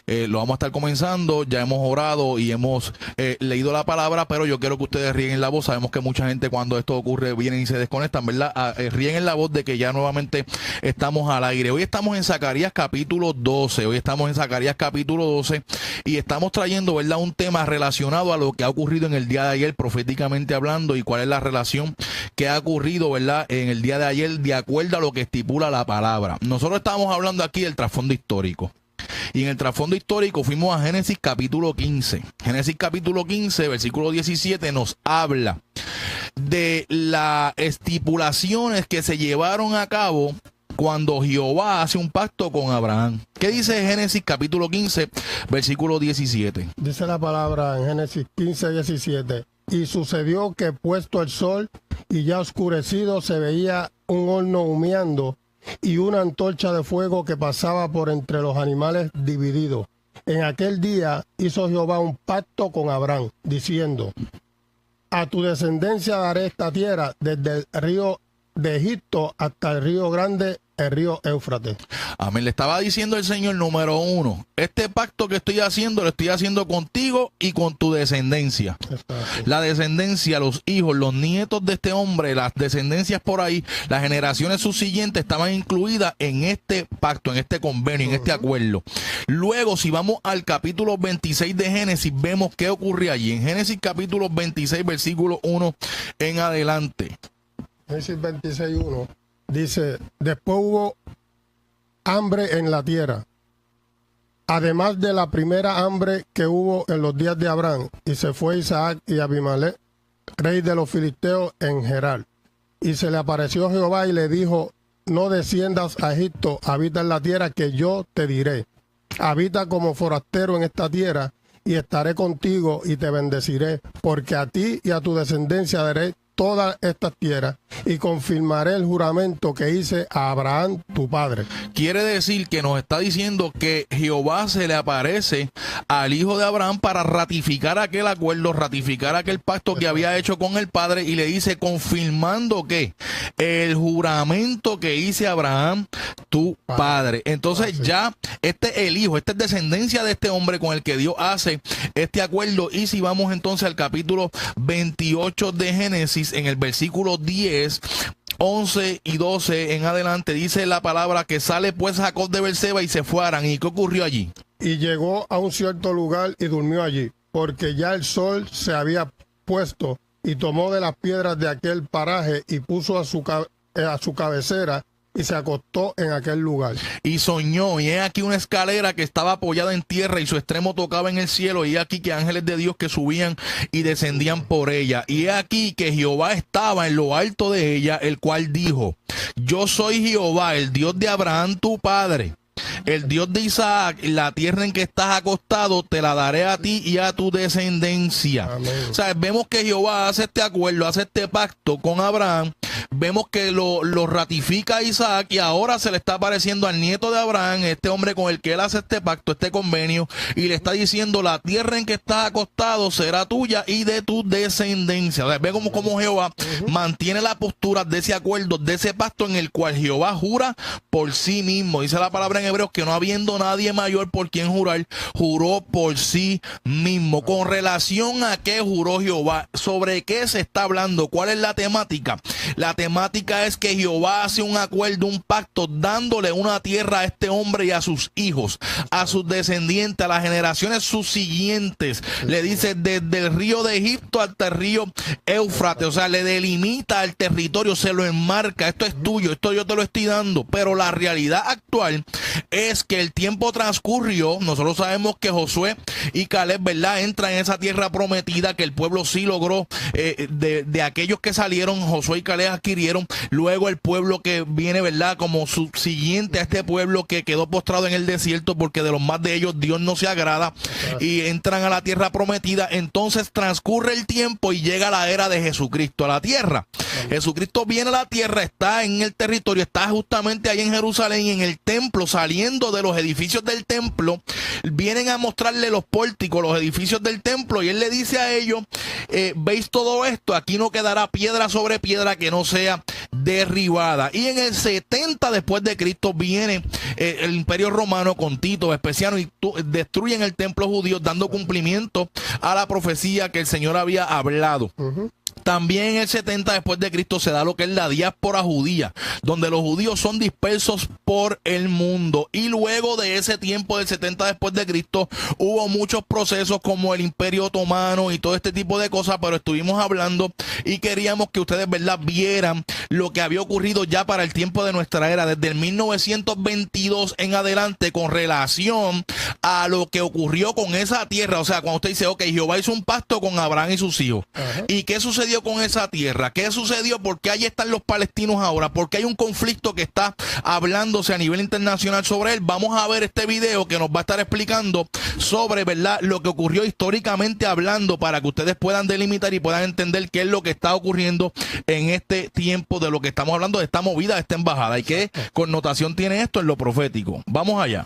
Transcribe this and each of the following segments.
Lo vamos a estar comenzando, ya hemos orado y hemos leído la palabra, pero yo quiero que ustedes rieguen la voz. Sabemos que mucha gente cuando esto ocurre vienen y se desconectan, ¿verdad? Rieguen la voz de que ya nuevamente estamos al aire. Hoy estamos en Zacarías capítulo 12, y estamos trayendo, ¿verdad?, un tema relacionado a lo que ha ocurrido en el día de ayer proféticamente hablando y cuál es la relación que ha ocurrido, ¿verdad?, en el día de ayer de acuerdo a lo que estipula la palabra. Nosotros estamos hablando aquí del trasfondo histórico. Y en el trasfondo histórico fuimos a Génesis capítulo 15. Génesis capítulo 15, versículo 17 nos habla de las estipulaciones que se llevaron a cabo cuando Jehová hace un pacto con Abraham. ¿Qué dice Génesis capítulo 15, versículo 17? Dice la palabra en Génesis 15, 17. Y sucedió que puesto el sol y ya oscurecido se veía un horno humeando y una antorcha de fuego que pasaba por entre los animales divididos. En aquel día hizo Jehová un pacto con Abraham, diciendo: a tu descendencia daré esta tierra desde el río de Egipto hasta el río grande, el río Éufrates. Amén. Le estaba diciendo el Señor, número 1, este pacto que estoy haciendo, lo estoy haciendo contigo y con tu descendencia. La descendencia, los hijos, los nietos de este hombre, las descendencias por ahí, las generaciones subsiguientes estaban incluidas en este pacto, en este convenio, en este acuerdo. Luego, si vamos al capítulo 26 de Génesis, vemos qué ocurre allí. En Génesis capítulo 26, versículo 1 en adelante. Génesis 26, 1. Dice: después hubo hambre en la tierra, además de la primera hambre que hubo en los días de Abraham, y se fue Isaac y Abimelech, rey de los filisteos, en Gerar. Y se le apareció Jehová y le dijo: no desciendas a Egipto, habita en la tierra que yo te diré. Habita como forastero en esta tierra, y estaré contigo y te bendeciré, porque a ti y a tu descendencia daré todas estas tierras y confirmaré el juramento que hice a Abraham tu padre. Quiere decir que nos está diciendo que Jehová se le aparece al hijo de Abraham para ratificar aquel acuerdo, ratificar aquel pacto que había hecho con el padre, y le dice, confirmando que el juramento que hice a Abraham tu padre. Entonces ya el hijo, esta es descendencia de este hombre con el que Dios hace este acuerdo. Y si vamos entonces al capítulo 28 de Génesis, en el versículo 10, 11 y 12 en adelante, dice la palabra que sale pues Jacob de Beerseba y se fue a Harán. ¿Y qué ocurrió allí? Y llegó a un cierto lugar y durmió allí, porque ya el sol se había puesto, y tomó de las piedras de aquel paraje y puso a su cabecera, y se acostó en aquel lugar. Y soñó, y he aquí una escalera que estaba apoyada en tierra, y su extremo tocaba en el cielo, y he aquí que ángeles de Dios que subían y descendían por ella. Y he aquí que Jehová estaba en lo alto de ella, el cual dijo: yo soy Jehová, el Dios de Abraham tu padre, el Dios de Isaac. La tierra en que estás acostado te la daré a ti y a tu descendencia. Amén. O sea, vemos que Jehová hace este acuerdo, hace este pacto con Abraham. Vemos que lo ratifica a Isaac, y ahora se le está apareciendo al nieto de Abraham, este hombre con el que él hace este pacto, este convenio, y le está diciendo: la tierra en que estás acostado será tuya y de tu descendencia. O sea, ve cómo Jehová mantiene la postura de ese acuerdo, de ese pacto en el cual Jehová jura por sí mismo. Dice la palabra en Hebreos que no habiendo nadie mayor por quien jurar, juró por sí mismo. Con relación a qué juró Jehová, sobre qué se está hablando, cuál es la temática. La temática es que Jehová hace un acuerdo, un pacto, dándole una tierra a este hombre y a sus hijos, a sus descendientes, a las generaciones subsiguientes. Le dice desde el río de Egipto hasta el río Éufrates. O sea, le delimita el territorio, se lo enmarca: esto es tuyo, esto yo te lo estoy dando. Pero la realidad actual es que el tiempo transcurrió. Nosotros sabemos que Josué y Caleb, ¿verdad?, entran en esa tierra prometida, que el pueblo sí logró, de aquellos que salieron, Josué y Caleb adquirieron. Luego el pueblo que viene, ¿verdad?, como subsiguiente a este pueblo que quedó postrado en el desierto, porque de los más de ellos Dios no se agrada, y entran a la tierra prometida. Entonces transcurre el tiempo y llega la era de Jesucristo a la tierra. Jesucristo viene a la tierra, está en el territorio, está justamente ahí en Jerusalén, en el templo, saliendo de los edificios del templo. Vienen a mostrarle los pórticos, los edificios del templo, y él le dice a ellos: veis todo esto, aquí no quedará piedra sobre piedra que no sea derribada. Y en el 70 después de Cristo viene el Imperio Romano con Tito, Vespasiano, y destruyen el templo judío, dando cumplimiento a la profecía que el Señor había hablado. También en el 70 después de Cristo se da lo que es la diáspora judía, donde los judíos son dispersos por el mundo. Y luego de ese tiempo del 70 después de Cristo hubo muchos procesos como el Imperio Otomano y todo este tipo de cosas, pero estuvimos hablando y queríamos que ustedes, ¿verdad?, vieran lo que había ocurrido ya para el tiempo de nuestra era, desde el 1922 en adelante, con relación a lo que ocurrió con esa tierra. O sea, cuando usted dice, ok, Jehová hizo un pacto con Abraham y sus hijos. ¿Y qué sucedió con esa tierra? ¿Qué sucedió? Porque ahí están los palestinos ahora, porque hay un conflicto que está hablándose a nivel internacional sobre él. Vamos a ver este video que nos va a estar explicando sobre, ¿verdad?, lo que ocurrió históricamente hablando, para que ustedes puedan delimitar y puedan entender qué es lo que está ocurriendo en este tiempo de lo que estamos hablando, de esta movida, de esta embajada, y qué connotación tiene esto en lo profético. Vamos allá.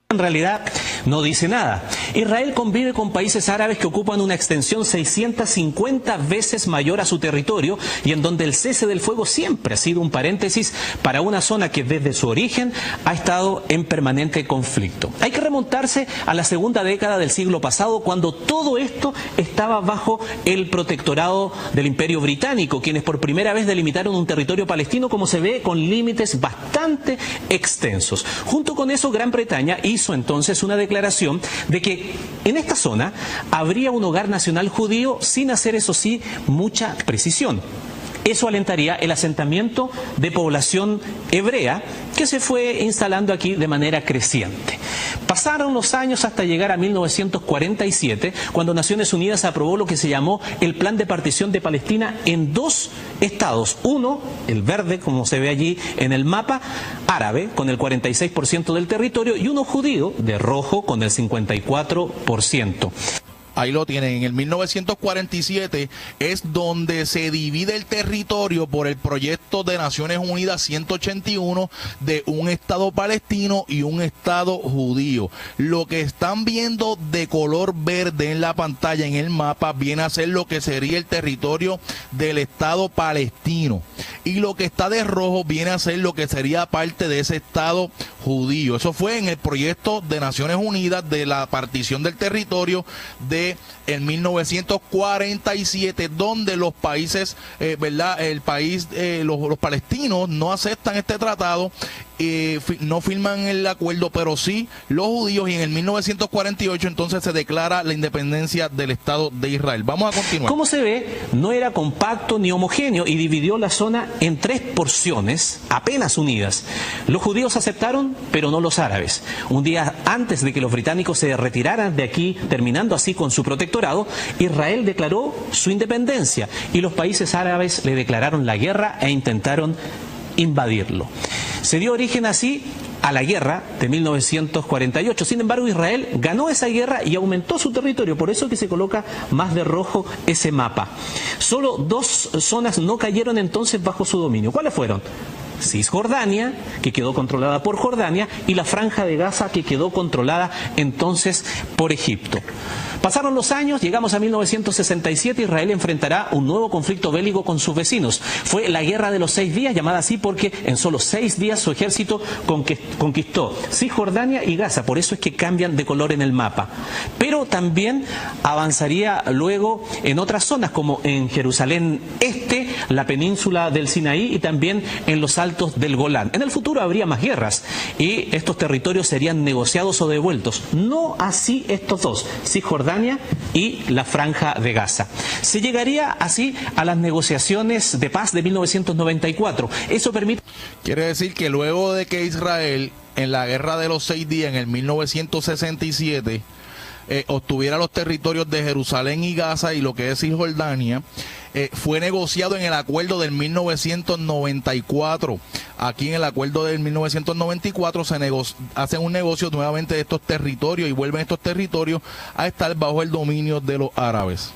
En realidad no dice nada. Israel convive con países árabes que ocupan una extensión 650 veces mayor a su territorio, y en donde el cese del fuego siempre ha sido un paréntesis para una zona que desde su origen ha estado en permanente conflicto. Hay que remontarse a la segunda década del siglo pasado, cuando todo esto estaba bajo el protectorado del Imperio Británico, quienes por primera vez delimitaron un territorio palestino, como se ve, con límites bastante extensos. Junto con eso, Gran Bretaña hizo entonces una declaración de que en esta zona habría un hogar nacional judío, sin hacer, eso sí, mucha precisión. Eso alentaría el asentamiento de población hebrea que se fue instalando aquí de manera creciente. Pasaron los años hasta llegar a 1947, cuando Naciones Unidas aprobó lo que se llamó el Plan de Partición de Palestina en dos estados. Uno, el verde, como se ve allí en el mapa, árabe, con el 46% del territorio, y uno judío, de rojo, con el 54%. Ahí lo tienen. En el 1947 es donde se divide el territorio por el proyecto de Naciones Unidas 181 de un Estado palestino y un Estado judío. Lo que están viendo de color verde en la pantalla, en el mapa, viene a ser lo que sería el territorio del Estado palestino. Y lo que está de rojo viene a ser lo que sería parte de ese Estado judío. Eso fue en el proyecto de Naciones Unidas de la partición del territorio de en 1947, donde los países, ¿verdad?, el país, los palestinos no aceptan este tratado, no firman el acuerdo, pero sí los judíos, y en el 1948 entonces se declara la independencia del Estado de Israel. Vamos a continuar. Como se ve, no era compacto ni homogéneo y dividió la zona en tres porciones apenas unidas. Los judíos aceptaron, pero no los árabes. Un día antes de que los británicos se retiraran de aquí, terminando así con su protectorado, Israel declaró su independencia y los países árabes le declararon la guerra e intentaron invadirlo. Se dio origen así a la guerra de 1948. Sin embargo, Israel ganó esa guerra y aumentó su territorio. Por eso que se coloca más de rojo ese mapa. Solo dos zonas no cayeron entonces bajo su dominio. ¿Cuáles fueron? Cisjordania, que quedó controlada por Jordania, y la Franja de Gaza, que quedó controlada entonces por Egipto. Pasaron los años, llegamos a 1967, Israel enfrentará un nuevo conflicto bélico con sus vecinos. Fue la Guerra de los 6 días, llamada así porque en solo 6 días su ejército conquistó Cisjordania y Gaza, por eso es que cambian de color en el mapa. Pero también avanzaría luego en otras zonas, como en Jerusalén Este, la península del Sinaí y también en los altos del Golán. En el futuro habría más guerras y estos territorios serían negociados o devueltos. No así estos dos, Cisjordania y la Franja de Gaza. Se llegaría así a las negociaciones de paz de 1994. Eso permite... Quiere decir que luego de que Israel, en la Guerra de los 6 días, en el 1967, obtuviera los territorios de Jerusalén y Gaza y lo que es Cisjordania, fue negociado en el acuerdo del 1994. Aquí en el acuerdo del 1994 hacen un negocio nuevamente de estos territorios y vuelven estos territorios a estar bajo el dominio de los árabes.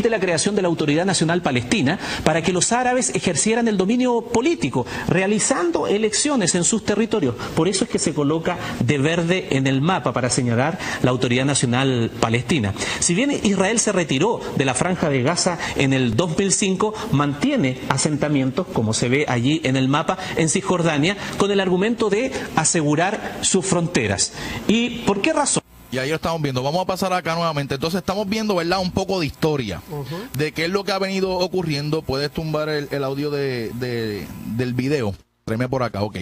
la creación de la Autoridad Nacional Palestina para que los árabes ejercieran el dominio político, realizando elecciones en sus territorios. Por eso es que se coloca de verde en el mapa para señalar la Autoridad Nacional Palestina. Si bien Israel se retiró de la Franja de Gaza en el 2005, mantiene asentamientos, como se ve allí en el mapa, en Cisjordania, con el argumento de asegurar sus fronteras. ¿Y por qué razón? Y ahí lo estamos viendo. Vamos a pasar acá nuevamente. Entonces estamos viendo, ¿verdad?, un poco de historia de qué es lo que ha venido ocurriendo. Puedes tumbar el audio del video. Tráeme por acá, ok.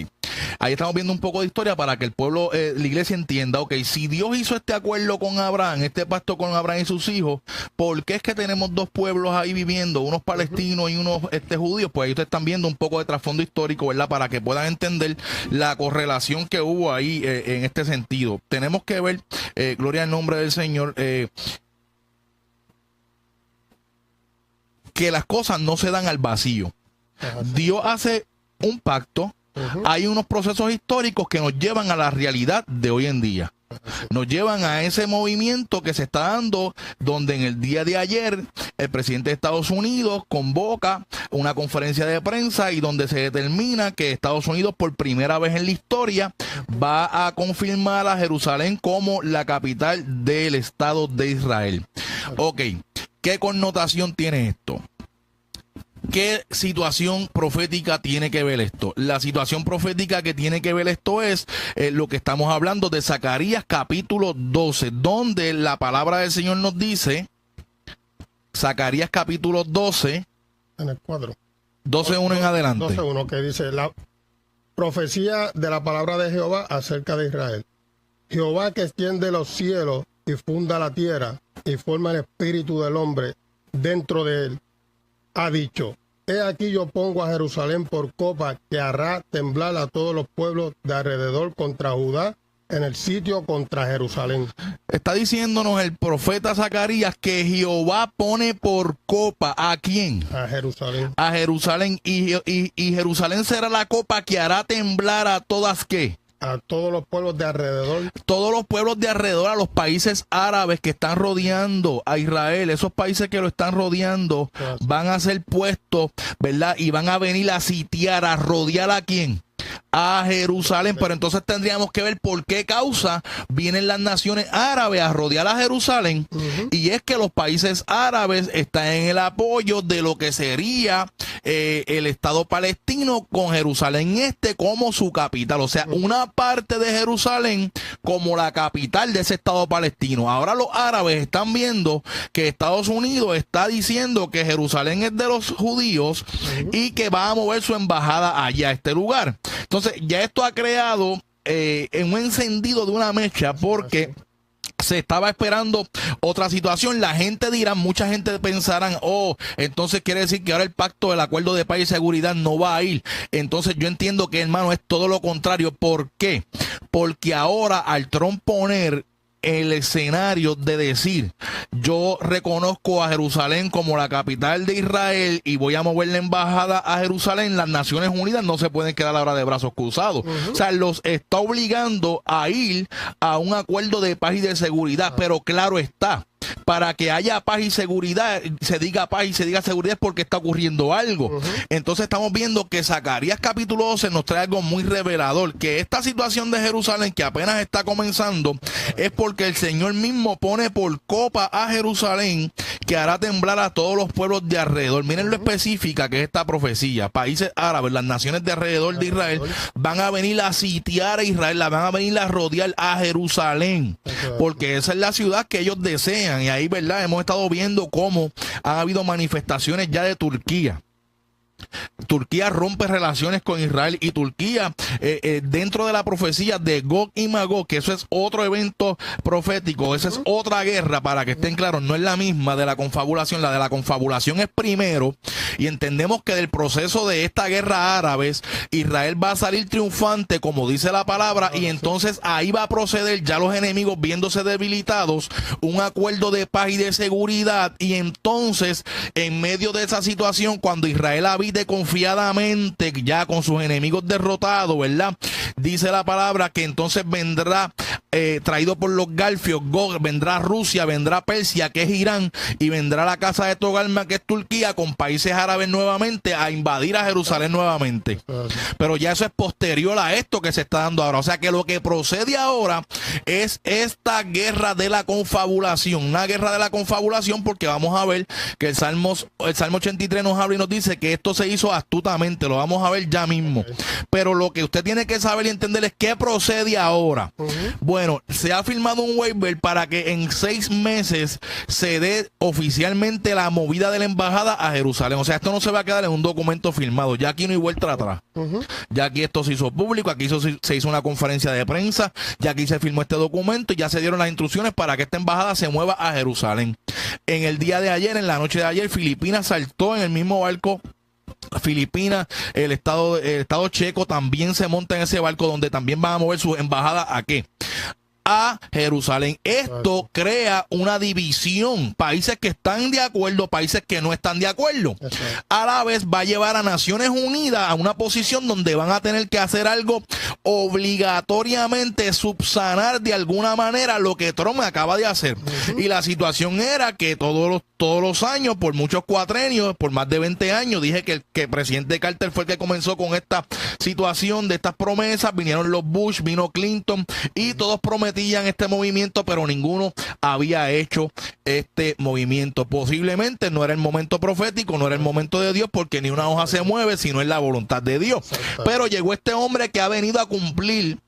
Ahí estamos viendo un poco de historia para que el pueblo, la iglesia entienda, ok, si Dios hizo este acuerdo con Abraham, este pacto con Abraham y sus hijos, ¿por qué es que tenemos dos pueblos ahí viviendo, unos palestinos y unos judíos? Pues ahí ustedes están viendo un poco de trasfondo histórico, ¿verdad? Para que puedan entender la correlación que hubo ahí en este sentido. Tenemos que ver, gloria al nombre del Señor, que las cosas no se dan al vacío. Dios hace un pacto. Hay unos procesos históricos que nos llevan a la realidad de hoy en día. Nos llevan a ese movimiento que se está dando, donde en el día de ayer el presidente de Estados Unidos convoca una conferencia de prensa y donde se determina que Estados Unidos por primera vez en la historia va a confirmar a Jerusalén como la capital del Estado de Israel. Ok, ¿qué connotación tiene esto? ¿Qué situación profética tiene que ver esto? La situación profética que tiene que ver esto es lo que estamos hablando de Zacarías capítulo 12, donde la palabra del Señor nos dice, Zacarías capítulo 12, en el cuadro 12:1 en adelante. 12:1, que dice la profecía de la palabra de Jehová acerca de Israel. Jehová, que extiende los cielos y funda la tierra y forma el espíritu del hombre dentro de él, ha dicho: he aquí yo pongo a Jerusalén por copa que hará temblar a todos los pueblos de alrededor contra Judá en el sitio contra Jerusalén. Está diciéndonos el profeta Zacarías que Jehová pone por copa ¿a quién? A Jerusalén. A Jerusalén. Y Jerusalén será la copa que hará temblar a todas ¿qué? A todos los pueblos de alrededor. Todos los pueblos de alrededor, a los países árabes que están rodeando a Israel, esos países que lo están rodeando, van a ser puestos, ¿verdad? Y van a venir a sitiar, a rodear ¿a quién? A Jerusalén. Pero entonces tendríamos que ver por qué causa vienen las naciones árabes a rodear a Jerusalén. Y es que los países árabes están en el apoyo de lo que sería el Estado palestino, con Jerusalén como su capital. O sea, una parte de Jerusalén como la capital de ese Estado palestino. Ahora los árabes están viendo que Estados Unidos está diciendo que Jerusalén es de los judíos y que va a mover su embajada allá a este lugar. Entonces ya esto ha creado un encendido de una mecha, porque se estaba esperando otra situación. La gente dirá, mucha gente pensarán, oh, entonces quiere decir que ahora el pacto del acuerdo de paz y seguridad no va a ir. Entonces yo entiendo que, hermano, es todo lo contrario. ¿Por qué? Porque ahora al Trump poner el escenario de decir, yo reconozco a Jerusalén como la capital de Israel y voy a mover la embajada a Jerusalén, las Naciones Unidas no se pueden quedar ahora de brazos cruzados. O sea, los está obligando a ir a un acuerdo de paz y de seguridad. Pero claro está, para que haya paz y seguridad, se diga paz y se diga seguridad, es porque está ocurriendo algo. Entonces estamos viendo que Zacarías capítulo 12 nos trae algo muy revelador, que esta situación de Jerusalén, que apenas está comenzando, es porque el Señor mismo pone por copa a Jerusalén, que hará temblar a todos los pueblos de alrededor. Miren lo específica que es esta profecía. Países árabes, las naciones de alrededor de Israel, van a venir a sitiar a Israel, la van a venir a rodear a Jerusalén, porque esa es la ciudad que ellos desean. Y ahí, ¿verdad? Hemos estado viendo cómo han habido manifestaciones ya de Turquía. Turquía rompe relaciones con Israel, y Turquía dentro de la profecía de Gog y Magog, que eso es otro evento profético, esa es otra guerra, para que estén claros, no es la misma de la confabulación. La de la confabulación es primero, y entendemos que del proceso de esta guerra árabes, Israel va a salir triunfante, como dice la palabra, y entonces ahí va a proceder, ya los enemigos viéndose debilitados, un acuerdo de paz y de seguridad. Y entonces, en medio de esa situación, cuando Israel habite confiadamente ya con sus enemigos derrotados, ¿verdad? Dice la palabra que entonces vendrá traído por los garfios, Gog, vendrá Rusia, vendrá Persia, que es Irán, y vendrá la casa de Togarma, que es Turquía, con países árabes nuevamente a invadir a Jerusalén nuevamente. Pero ya eso es posterior a esto que se está dando ahora. O sea que lo que procede ahora es esta guerra de la confabulación, una guerra de la confabulación, porque vamos a ver que el Salmo 83 nos habla y nos dice que esto se hizo astutamente, lo vamos a ver ya mismo. Pero lo que usted tiene que saber y entender es qué procede ahora. Bueno, se ha firmado un waiver para que en 6 meses se dé oficialmente la movida de la embajada a Jerusalén. O sea, esto no se va a quedar en un documento firmado, ya aquí no hay vuelta atrás. Ya aquí esto se hizo público, aquí se hizo una conferencia de prensa, ya aquí se firmó este documento y ya se dieron las instrucciones para que esta embajada se mueva a Jerusalén. En el día de ayer, en la noche de ayer, Filipinas saltó en el mismo barco. Filipinas, el estado checo también se monta en ese barco, donde también van a mover su embajada ¿a qué? A Jerusalén. Esto crea una división, países que están de acuerdo, países que no están de acuerdo. A la vez va a llevar a Naciones Unidas a una posición donde van a tener que hacer algo obligatoriamente, subsanar de alguna manera lo que Trump acaba de hacer. Y la situación era que todos los años, por muchos cuatrenios, por más de 20 años, dije que el presidente Carter fue el que comenzó con esta situación de estas promesas. Vinieron los Bush, vino Clinton y todos prometían este movimiento, pero ninguno había hecho este movimiento. Posiblemente no era el momento profético, no era el momento de Dios, porque ni una hoja se mueve si no es la voluntad de Dios. Pero llegó este hombre que ha venido a cumplir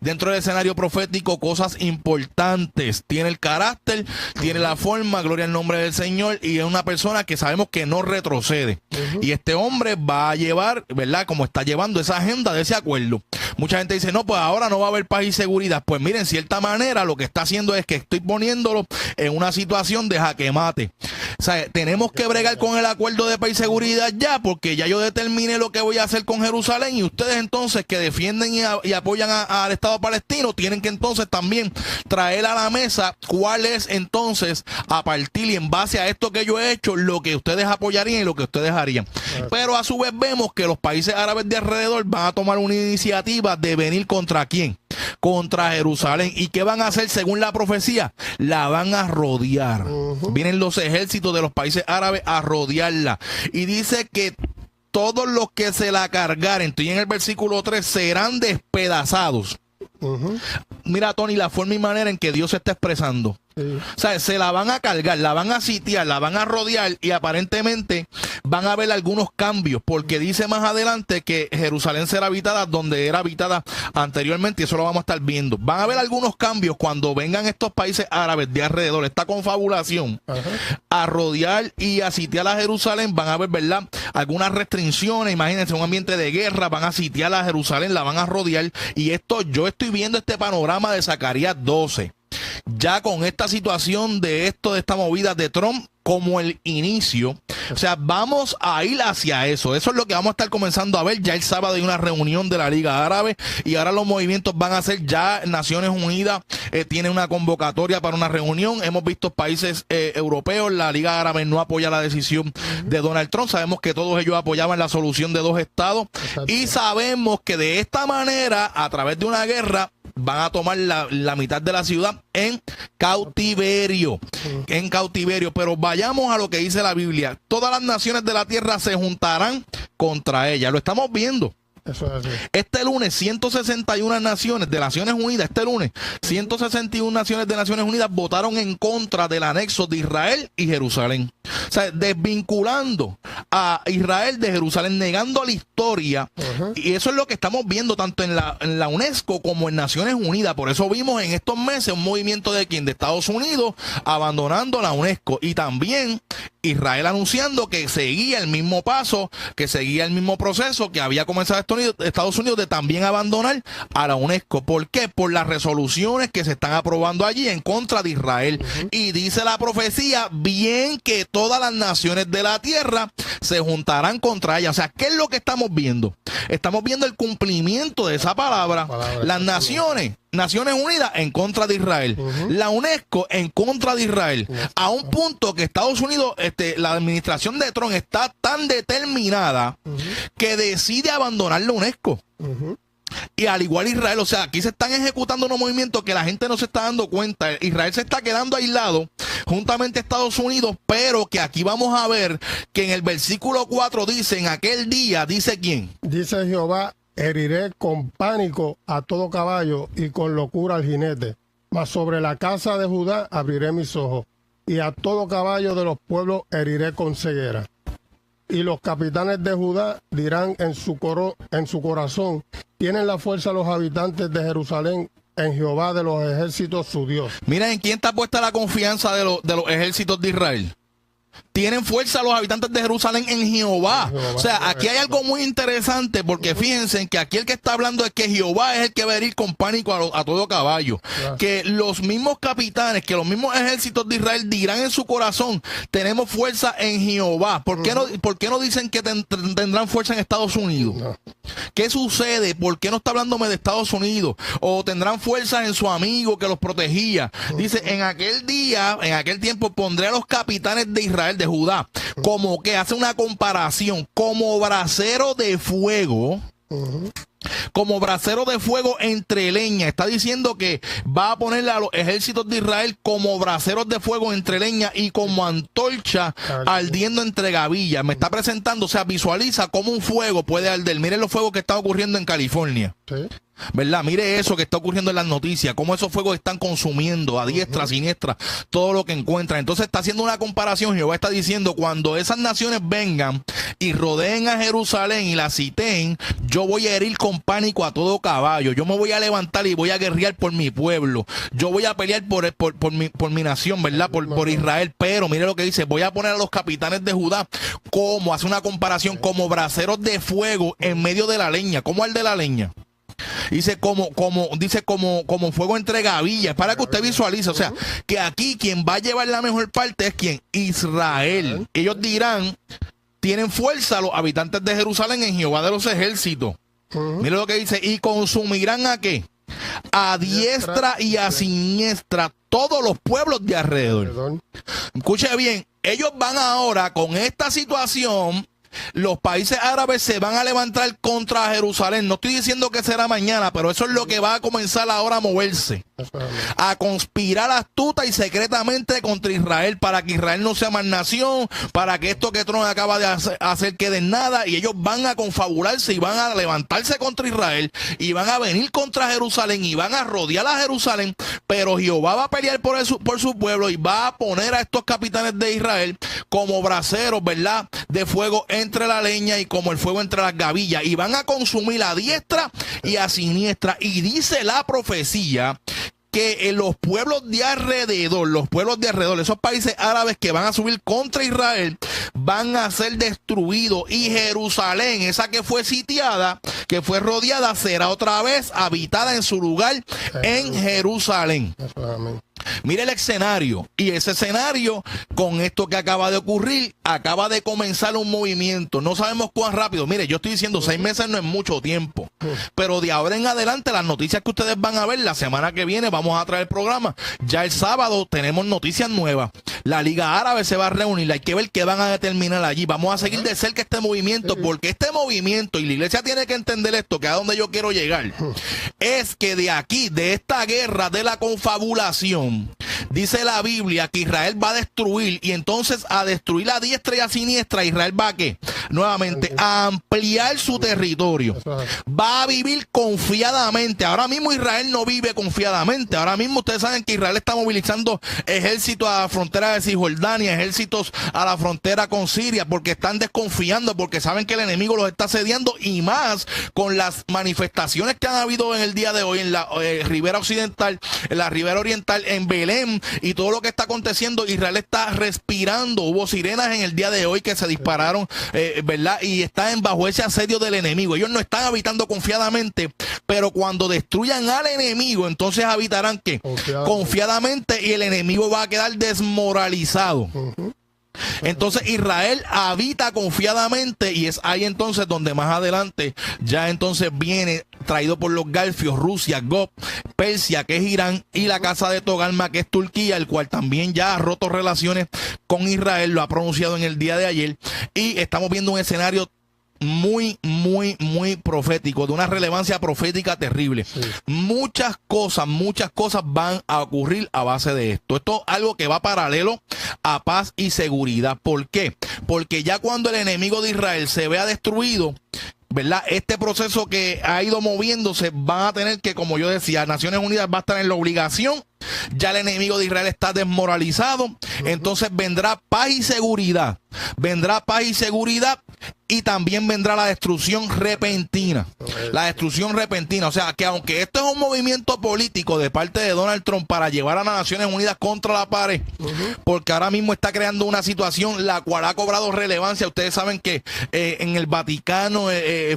dentro del escenario profético cosas importantes. Tiene el carácter, tiene la forma, gloria al nombre del Señor, y es una persona que sabemos que no retrocede. Y este hombre va a llevar, ¿verdad? Como está llevando esa agenda de ese acuerdo. Mucha gente dice, no, pues ahora no va a haber paz y seguridad. Pues miren, en cierta manera lo que está haciendo es que estoy poniéndolo en una situación de jaque mate. O sea, tenemos que bregar con el acuerdo de paz y seguridad ya, porque ya yo determiné lo que voy a hacer con Jerusalén, y ustedes entonces que defienden y apoyan al Estado palestino tienen que entonces también traer a la mesa cuál es entonces, a partir y en base a esto que yo he hecho, lo que ustedes apoyarían y lo que ustedes harían. Pero a su vez vemos que los países árabes de alrededor van a tomar una iniciativa de venir ¿contra quién? Contra Jerusalén. ¿Y qué van a hacer según la profecía? La van a rodear. Vienen los ejércitos de los países árabes a rodearla. Y dice que todos los que se la cargaren, estoy en el versículo 3, serán despedazados. Mira, Tony, la forma y manera en que Dios se está expresando. O sea, se la van a cargar, la van a sitiar, la van a rodear, y aparentemente van a haber algunos cambios, porque dice más adelante que Jerusalén será habitada donde era habitada anteriormente, y eso lo vamos a estar viendo. Van a haber algunos cambios cuando vengan estos países árabes de alrededor, esta confabulación, a rodear y a sitiar a Jerusalén. Van a haber, ¿verdad?, algunas restricciones. Imagínense, un ambiente de guerra, van a sitiar a Jerusalén, la van a rodear, y esto, yo estoy viendo este panorama de Zacarías 12. Ya con esta situación de esta movida de Trump como el inicio, o sea, vamos a ir hacia eso. Eso es lo que vamos a estar comenzando a ver. Ya el sábado hay una reunión de la Liga Árabe, y ahora los movimientos van a ser, ya Naciones Unidas tiene una convocatoria para una reunión. Hemos visto países europeos, la Liga Árabe no apoya la decisión de Donald Trump. Sabemos que todos ellos apoyaban la solución de 2 estados. Y sabemos que de esta manera, a través de una guerra, van a tomar la mitad de la ciudad en cautiverio. Pero vayamos a lo que dice la Biblia. Todas las naciones de la tierra se juntarán contra ella. Lo estamos viendo. Eso es así. Este lunes, 161 naciones de Naciones Unidas, 161 naciones de Naciones Unidas votaron en contra del anexo de Israel y Jerusalén. O sea, desvinculando a Israel de Jerusalén, negando la historia. Y eso es lo que estamos viendo tanto en la UNESCO como en Naciones Unidas. Por eso vimos en estos meses un movimiento de Estados Unidos abandonando la UNESCO, y también Israel anunciando que seguía el mismo paso, que seguía el mismo proceso que había comenzado Estados Unidos de también abandonar a la UNESCO. ¿Por qué? Por las resoluciones que se están aprobando allí en contra de Israel. Y dice la profecía, bien que todas las naciones de la tierra se juntarán contra ella. O sea, ¿qué es lo que estamos viendo? Estamos viendo el cumplimiento de esa palabra. Las Naciones Unidas en contra de Israel, la UNESCO en contra de Israel, a un punto que Estados Unidos, la administración de Trump está tan determinada que decide abandonar la UNESCO. Y al igual Israel, o sea, aquí se están ejecutando unos movimientos que la gente no se está dando cuenta. Israel se está quedando aislado juntamente a Estados Unidos, pero que aquí vamos a ver que en el versículo 4 dice, en aquel día, dice quién. Dice Jehová, heriré con pánico a todo caballo y con locura al jinete. Mas sobre la casa de Judá abriré mis ojos, y a todo caballo de los pueblos heriré con ceguera. Y los capitanes de Judá dirán en su corazón, tienen la fuerza los habitantes de Jerusalén en Jehová de los ejércitos su Dios. Mira en quién está puesta la confianza de los ejércitos de Israel. Tienen fuerza los habitantes de Jerusalén en Jehová. O sea, aquí hay algo muy interesante, porque fíjense que aquí el que está hablando es que Jehová es el que va a herir con pánico a todo caballo. Que los mismos capitanes, que los mismos ejércitos de Israel dirán en su corazón, tenemos fuerza en Jehová. ¿Por qué no dicen que tendrán fuerza en Estados Unidos? ¿Qué sucede? ¿Por qué no está hablándome de Estados Unidos? O tendrán fuerza en su amigo que los protegía. Dice, en aquel día, en aquel tiempo pondré a los capitanes de Israel, de Judá, como que hace una comparación, como brasero de fuego, como brasero de fuego entre leña. Está diciendo que va a ponerle a los ejércitos de Israel como braseros de fuego entre leña y como antorcha ardiendo entre gavillas. Me está presentando, o sea, visualiza cómo un fuego puede arder. Miren los fuegos que están ocurriendo en California. Sí. ¿Verdad? Mire eso que está ocurriendo en las noticias, cómo esos fuegos están consumiendo a diestra, siniestra, todo lo que encuentran. Entonces está haciendo una comparación. Jehová está diciendo, cuando esas naciones vengan y rodeen a Jerusalén y la citeen, yo voy a herir con pánico a todo caballo. Yo me voy a levantar y voy a guerrear por mi pueblo. Yo voy a pelear por mi nación, ¿verdad? Por Israel. Pero mire lo que dice, voy a poner a los capitanes de Judá como, hace una comparación, como braseros de fuego en medio de la leña. ¿Cómo el de la leña? Dice como fuego entre gavillas, para que usted visualice, o sea, que aquí quien va a llevar la mejor parte es quien, Israel. Ellos dirán, tienen fuerza los habitantes de Jerusalén en Jehová de los ejércitos. Mire lo que dice, y consumirán ¿a qué? A diestra y a siniestra todos los pueblos de alrededor. Escuche bien, ellos van ahora con esta situación. Los países árabes se van a levantar contra Jerusalén. No estoy diciendo que será mañana, pero eso es lo que va a comenzar ahora a moverse. A conspirar astuta y secretamente contra Israel, para que Israel no sea más nación, para que esto que Trump acaba de hacer quede en nada. Y ellos van a confabularse y van a levantarse contra Israel y van a venir contra Jerusalén y van a rodear a Jerusalén. Pero Jehová va a pelear por su pueblo y va a poner a estos capitanes de Israel como braseros, ¿verdad?, de fuego entre la leña y como el fuego entre las gavillas, y van a consumir a diestra y a siniestra. Y dice la profecía que en los pueblos de alrededor, esos países árabes que van a subir contra Israel, van a ser destruidos, y Jerusalén, esa que fue sitiada, que fue rodeada, será otra vez habitada en su lugar en Jerusalén. Mire el escenario, y ese escenario, con esto que acaba de ocurrir, acaba de comenzar un movimiento. No sabemos cuán rápido. Mire, yo estoy diciendo 6 meses no es mucho tiempo, pero de ahora en adelante las noticias que ustedes van a ver la semana que viene, vamos a traer el programa. Ya el sábado tenemos noticias nuevas. La Liga Árabe se va a reunir, hay que ver qué van a determinar allí. Vamos a seguir de cerca este movimiento, porque este movimiento, y la iglesia tiene que entender esto, que a donde yo quiero llegar, es que de aquí, de esta guerra de la confabulación, dice la Biblia que Israel va a destruir, y entonces a destruir a diestra y a siniestra, Israel va a ¿qué? Nuevamente a ampliar su territorio. Va a vivir confiadamente. Ahora mismo Israel no vive confiadamente. Ahora mismo ustedes saben que Israel está movilizando ejércitos a la frontera de Cisjordania, ejércitos a la frontera con Siria, porque están desconfiando, porque saben que el enemigo los está asediando, y más con las manifestaciones que han habido en el día de hoy en la ribera occidental, en la ribera oriental, en Belén, y todo lo que está aconteciendo. Israel está respirando. Hubo sirenas en el día de hoy que se dispararon, ¿verdad? Y están bajo ese asedio del enemigo. Ellos no están habitando confiadamente, pero cuando destruyan al enemigo, entonces habitarán ¿qué? Confiadamente, y el enemigo va a quedar desmoralizado. Entonces Israel habita confiadamente, y es ahí entonces donde más adelante ya entonces viene, traído por los Garfios, Rusia, Gog, Persia, que es Irán, y la casa de Togarma, que es Turquía, el cual también ya ha roto relaciones con Israel, lo ha pronunciado en el día de ayer, y estamos viendo un escenario muy, muy, muy profético, de una relevancia profética terrible. Sí. Muchas cosas van a ocurrir a base de esto. Esto es algo que va paralelo a paz y seguridad. ¿Por qué? Porque ya cuando el enemigo de Israel se vea destruido, ¿verdad? Este proceso que ha ido moviéndose van a tener que, como yo decía, Naciones Unidas va a estar en la obligación. Ya el enemigo de Israel está desmoralizado. Entonces vendrá paz y seguridad. Vendrá paz y seguridad. Y también vendrá la destrucción repentina. La destrucción repentina. O sea, que aunque esto es un movimiento político de parte de Donald Trump para llevar a las Naciones Unidas contra la pared, porque ahora mismo está creando una situación la cual ha cobrado relevancia. Ustedes saben que en el Vaticano,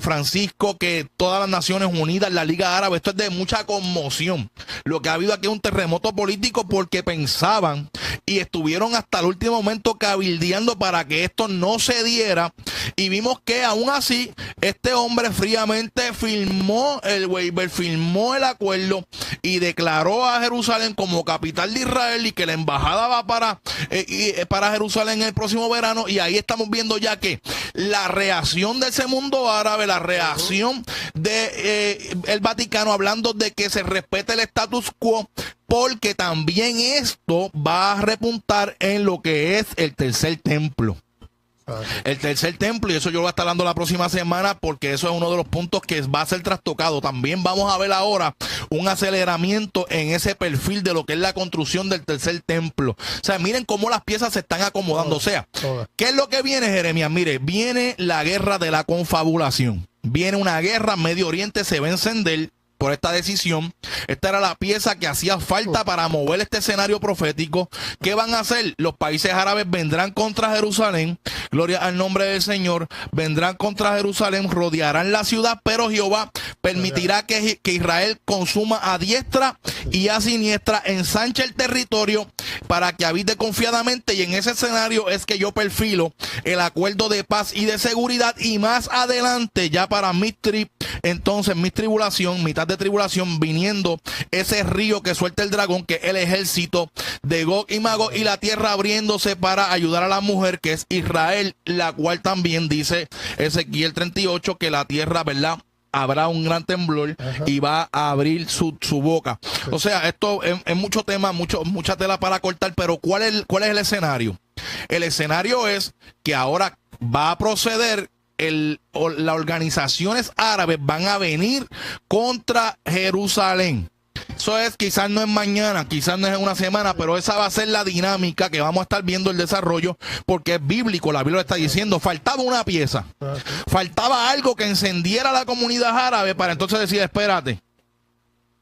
Francisco, que todas las Naciones Unidas, la Liga Árabe, esto es de mucha conmoción. Lo que ha habido aquí es un terremoto político porque pensaban y estuvieron hasta el último momento cabildeando para que esto no se diera. Y vimos que aún así este hombre fríamente firmó el waiver, firmó el acuerdo y declaró a Jerusalén como capital de Israel y que la embajada va para Jerusalén el próximo verano. Y ahí estamos viendo ya que la reacción de ese mundo árabe, la reacción de el Vaticano hablando de que se respete el status quo, porque también esto va a repuntar en lo que es el tercer templo. El tercer templo, y eso yo lo voy a estar hablando la próxima semana porque eso es uno de los puntos que va a ser trastocado. También vamos a ver ahora un aceleramiento en ese perfil de lo que es la construcción del tercer templo. O sea, miren cómo las piezas se están acomodando. O sea, ¿qué es lo que viene, Jeremías? Mire, viene la guerra de la confabulación. Viene una guerra, Medio Oriente se va a encender por esta decisión. Esta era la pieza que hacía falta para mover este escenario profético. ¿Qué van a hacer? Los países árabes vendrán contra Jerusalén, gloria al nombre del Señor, vendrán contra Jerusalén, rodearán la ciudad, pero Jehová permitirá que Israel consuma a diestra y a siniestra, ensanche el territorio para que habite confiadamente, y en ese escenario es que yo perfilo el acuerdo de paz y de seguridad. Y más adelante, ya para entonces mi tribulación, mitad de tribulación, viniendo ese río que suelta el dragón, que es el ejército de Gog y Magog, y la tierra abriéndose para ayudar a la mujer, que es Israel, la cual también dice Ezequiel 38 que la tierra, ¿verdad?, habrá un gran temblor y va a abrir su boca. O sea, esto es mucho tema, mucha tela para cortar, pero ¿cuál es el escenario? El escenario es que ahora va a proceder las organizaciones árabes van a venir contra Jerusalén. Eso es, quizás no es mañana, quizás no es en una semana, pero esa va a ser la dinámica que vamos a estar viendo el desarrollo, porque es bíblico, la Biblia está diciendo, faltaba una pieza, faltaba algo que encendiera la comunidad árabe para entonces decir, espérate,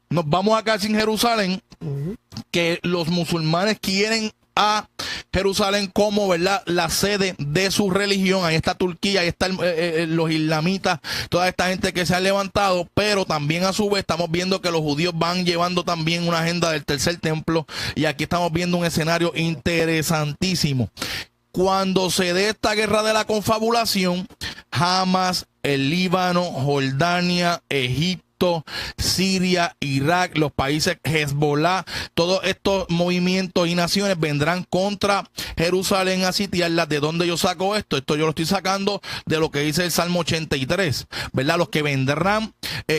nos vamos a quedar sin Jerusalén, que los musulmanes quieren a Jerusalén como, ¿verdad?, la sede de su religión. Ahí está Turquía, ahí están los islamitas, toda esta gente que se ha levantado, pero también a su vez estamos viendo que los judíos van llevando también una agenda del tercer templo, y aquí estamos viendo un escenario interesantísimo. Cuando se dé esta guerra de la confabulación, Hamas, el Líbano, Jordania, Egipto, Siria, Irak, los países Hezbollah, todos estos movimientos y naciones vendrán contra Jerusalén a sitiarla. ¿De dónde yo saco esto? Esto yo lo estoy sacando de lo que dice el Salmo 83, ¿verdad? Los que vendrán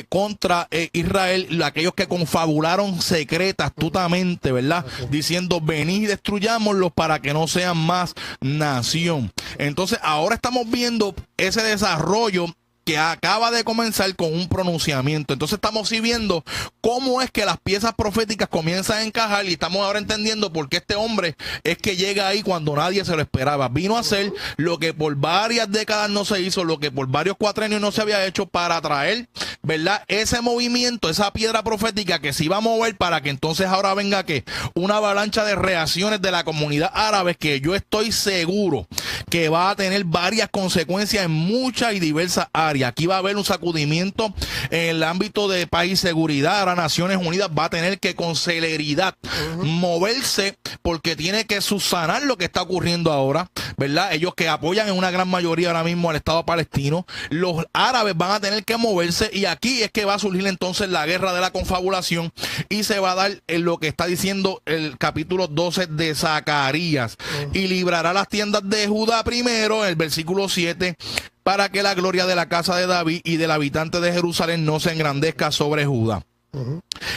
contra Israel, aquellos que confabularon secreta, astutamente, ¿verdad?, diciendo, venid y destruyámoslos para que no sean más nación. Entonces ahora estamos viendo ese desarrollo que acaba de comenzar con un pronunciamiento. Entonces estamos sí viendo cómo es que las piezas proféticas comienzan a encajar, y estamos ahora entendiendo por qué este hombre es que llega ahí cuando nadie se lo esperaba. Vino a hacer lo que por varias décadas no se hizo, lo que por varios cuatrenios no se había hecho, para traer, ¿verdad?, ese movimiento, esa piedra profética que se iba a mover, para que entonces ahora venga que una avalancha de reacciones de la comunidad árabe, que yo estoy seguro que va a tener varias consecuencias en muchas y diversas áreas. Aquí va a haber un sacudimiento en el ámbito de paz y seguridad. Ahora Naciones Unidas va a tener que con celeridad moverse, porque tiene que subsanar lo que está ocurriendo ahora, ¿verdad? Ellos que apoyan en una gran mayoría ahora mismo al Estado palestino, los árabes van a tener que moverse, y aquí es que va a surgir entonces la guerra de la confabulación, y se va a dar en lo que está diciendo el capítulo 12 de Zacarías. Y librará las tiendas de Judá primero, el versículo 7, para que la gloria de la casa de David y del habitante de Jerusalén no se engrandezca sobre Judá.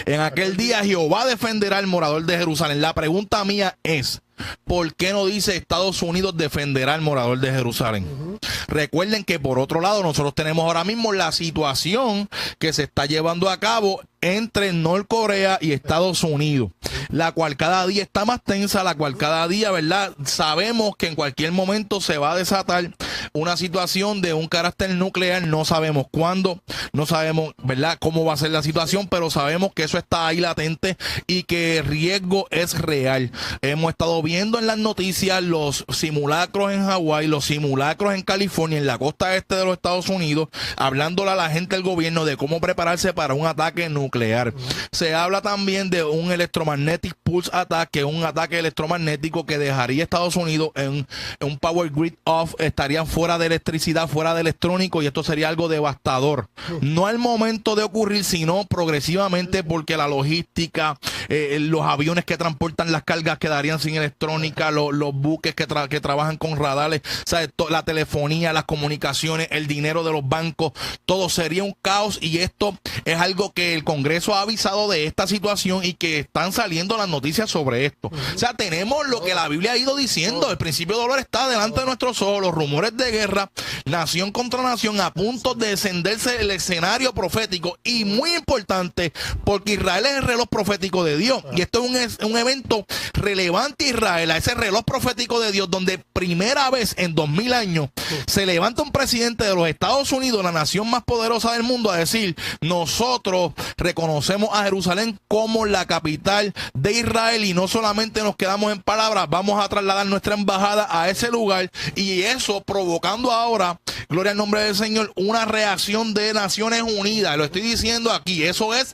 En aquel día Jehová defenderá al morador de Jerusalén. La pregunta mía es, ¿por qué no dice Estados Unidos defenderá al morador de Jerusalén? Recuerden que por otro lado nosotros tenemos ahora mismo la situación que se está llevando a cabo entre Norcorea y Estados Unidos, la cual cada día está más tensa, la cual cada día, ¿verdad? Sabemos que en cualquier momento se va a desatar una situación de un carácter nuclear. No sabemos cuándo, no sabemos, ¿verdad?, cómo va a ser la situación, pero sabemos que eso está ahí latente y que el riesgo es real. Hemos estado viendo en las noticias los simulacros en Hawái, los simulacros en California, en la costa este de los Estados Unidos, hablándole a la gente del gobierno de cómo prepararse para un ataque nuclear. Se habla también de un electromagnetic pulse attack, que es un ataque electromagnético que dejaría a Estados Unidos en un power grid off, estarían fuera de electricidad, fuera de electrónico, y esto sería algo devastador. No al momento de ocurrir, sino progresivamente, porque la logística, los aviones que transportan las cargas quedarían sin electrónica, los buques que trabajan con radares, ¿sabes? La telefonía, las comunicaciones, el dinero de los bancos, todo sería un caos, y esto es algo que el Congreso ha avisado de esta situación y que están saliendo las noticias sobre esto. O sea, tenemos lo que la Biblia ha ido diciendo, el principio de dolor está delante de nuestros ojos, los rumores de guerra, nación contra nación, a punto de encenderse el escenario profético, y muy importante, porque Israel es el reloj profético de Dios, y esto es un evento relevante a Israel, a ese reloj profético de Dios, donde primera vez en 2000 años se levanta un presidente de los Estados Unidos, la nación más poderosa del mundo, a decir: nosotros reconocemos a Jerusalén como la capital de Israel, y no solamente nos quedamos en palabras, vamos a trasladar nuestra embajada a ese lugar, y eso provocando ahora, gloria al nombre del Señor, una reacción de Naciones Unidas. Lo estoy diciendo aquí, eso es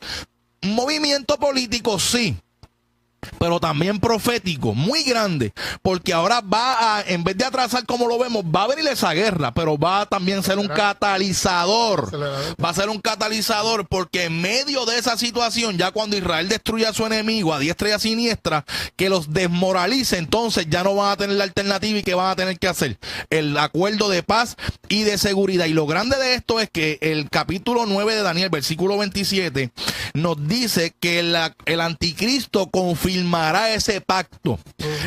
un movimiento político, sí, pero también profético, muy grande, porque ahora va a, en vez de atrasar como lo vemos, va a venir esa guerra, pero va a también ser un catalizador, va a ser un catalizador, porque en medio de esa situación, ya cuando Israel destruya a su enemigo a diestra y a siniestra, que los desmoralice, entonces ya no van a tener la alternativa. ¿Y qué van a tener que hacer? El acuerdo de paz y de seguridad. Y lo grande de esto es que el capítulo 9 de Daniel, versículo 27, nos dice que el anticristo confirmará ese pacto.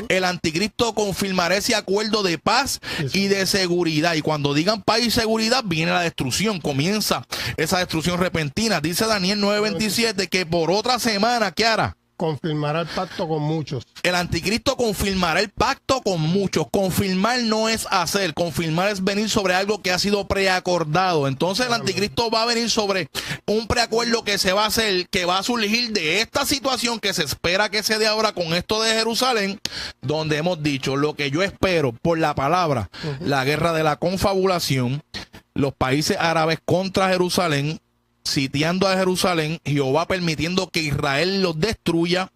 El anticristo confirmará ese acuerdo de paz y de seguridad. Y cuando digan paz y seguridad, viene la destrucción. Comienza esa destrucción repentina. Dice Daniel 9:27 que por otra semana, ¿qué hará? Confirmará el pacto con muchos. El anticristo confirmará el pacto con muchos. Confirmar no es hacer. Confirmar es venir sobre algo que ha sido preacordado. Entonces el anticristo va a venir sobre un preacuerdo que se va a hacer, que va a surgir de esta situación que se espera que se dé ahora con esto de Jerusalén, donde hemos dicho lo que yo espero por la palabra, la guerra de la confabulación, los países árabes contra Jerusalén, sitiando a Jerusalén, Jehová permitiendo que Israel los destruya,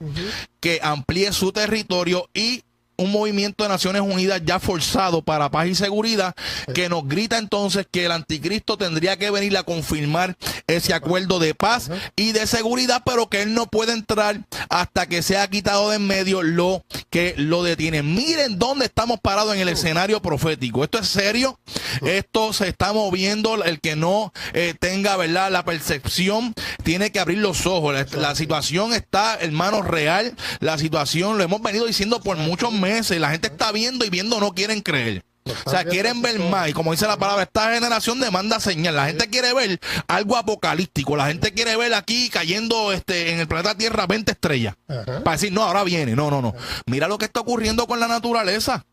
que amplíe su territorio, y un movimiento de Naciones Unidas ya forzado para paz y seguridad, que nos grita entonces que el anticristo tendría que venir a confirmar ese acuerdo de paz y de seguridad, pero que él no puede entrar hasta que sea quitado de en medio lo que lo detiene. Miren dónde estamos parados en el escenario profético. Esto es serio, esto se está moviendo. El que no tenga, ¿verdad?, la percepción, tiene que abrir los ojos. La situación está, hermano, real. La situación, lo hemos venido diciendo por muchos meses. La gente está viendo y viendo, no quieren creer. O sea, quieren ver más. Y como dice la palabra, esta generación demanda señal. La gente quiere ver algo apocalíptico. La gente quiere ver aquí cayendo en el planeta Tierra 20 estrellas. Para decir, no, ahora viene. No. Mira lo que está ocurriendo con la naturaleza.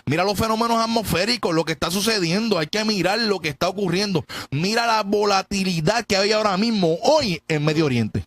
Mira los fenómenos atmosféricos, lo que está sucediendo. Hay que mirar lo que está ocurriendo. Mira la volatilidad que hay ahora mismo, hoy, en Medio Oriente.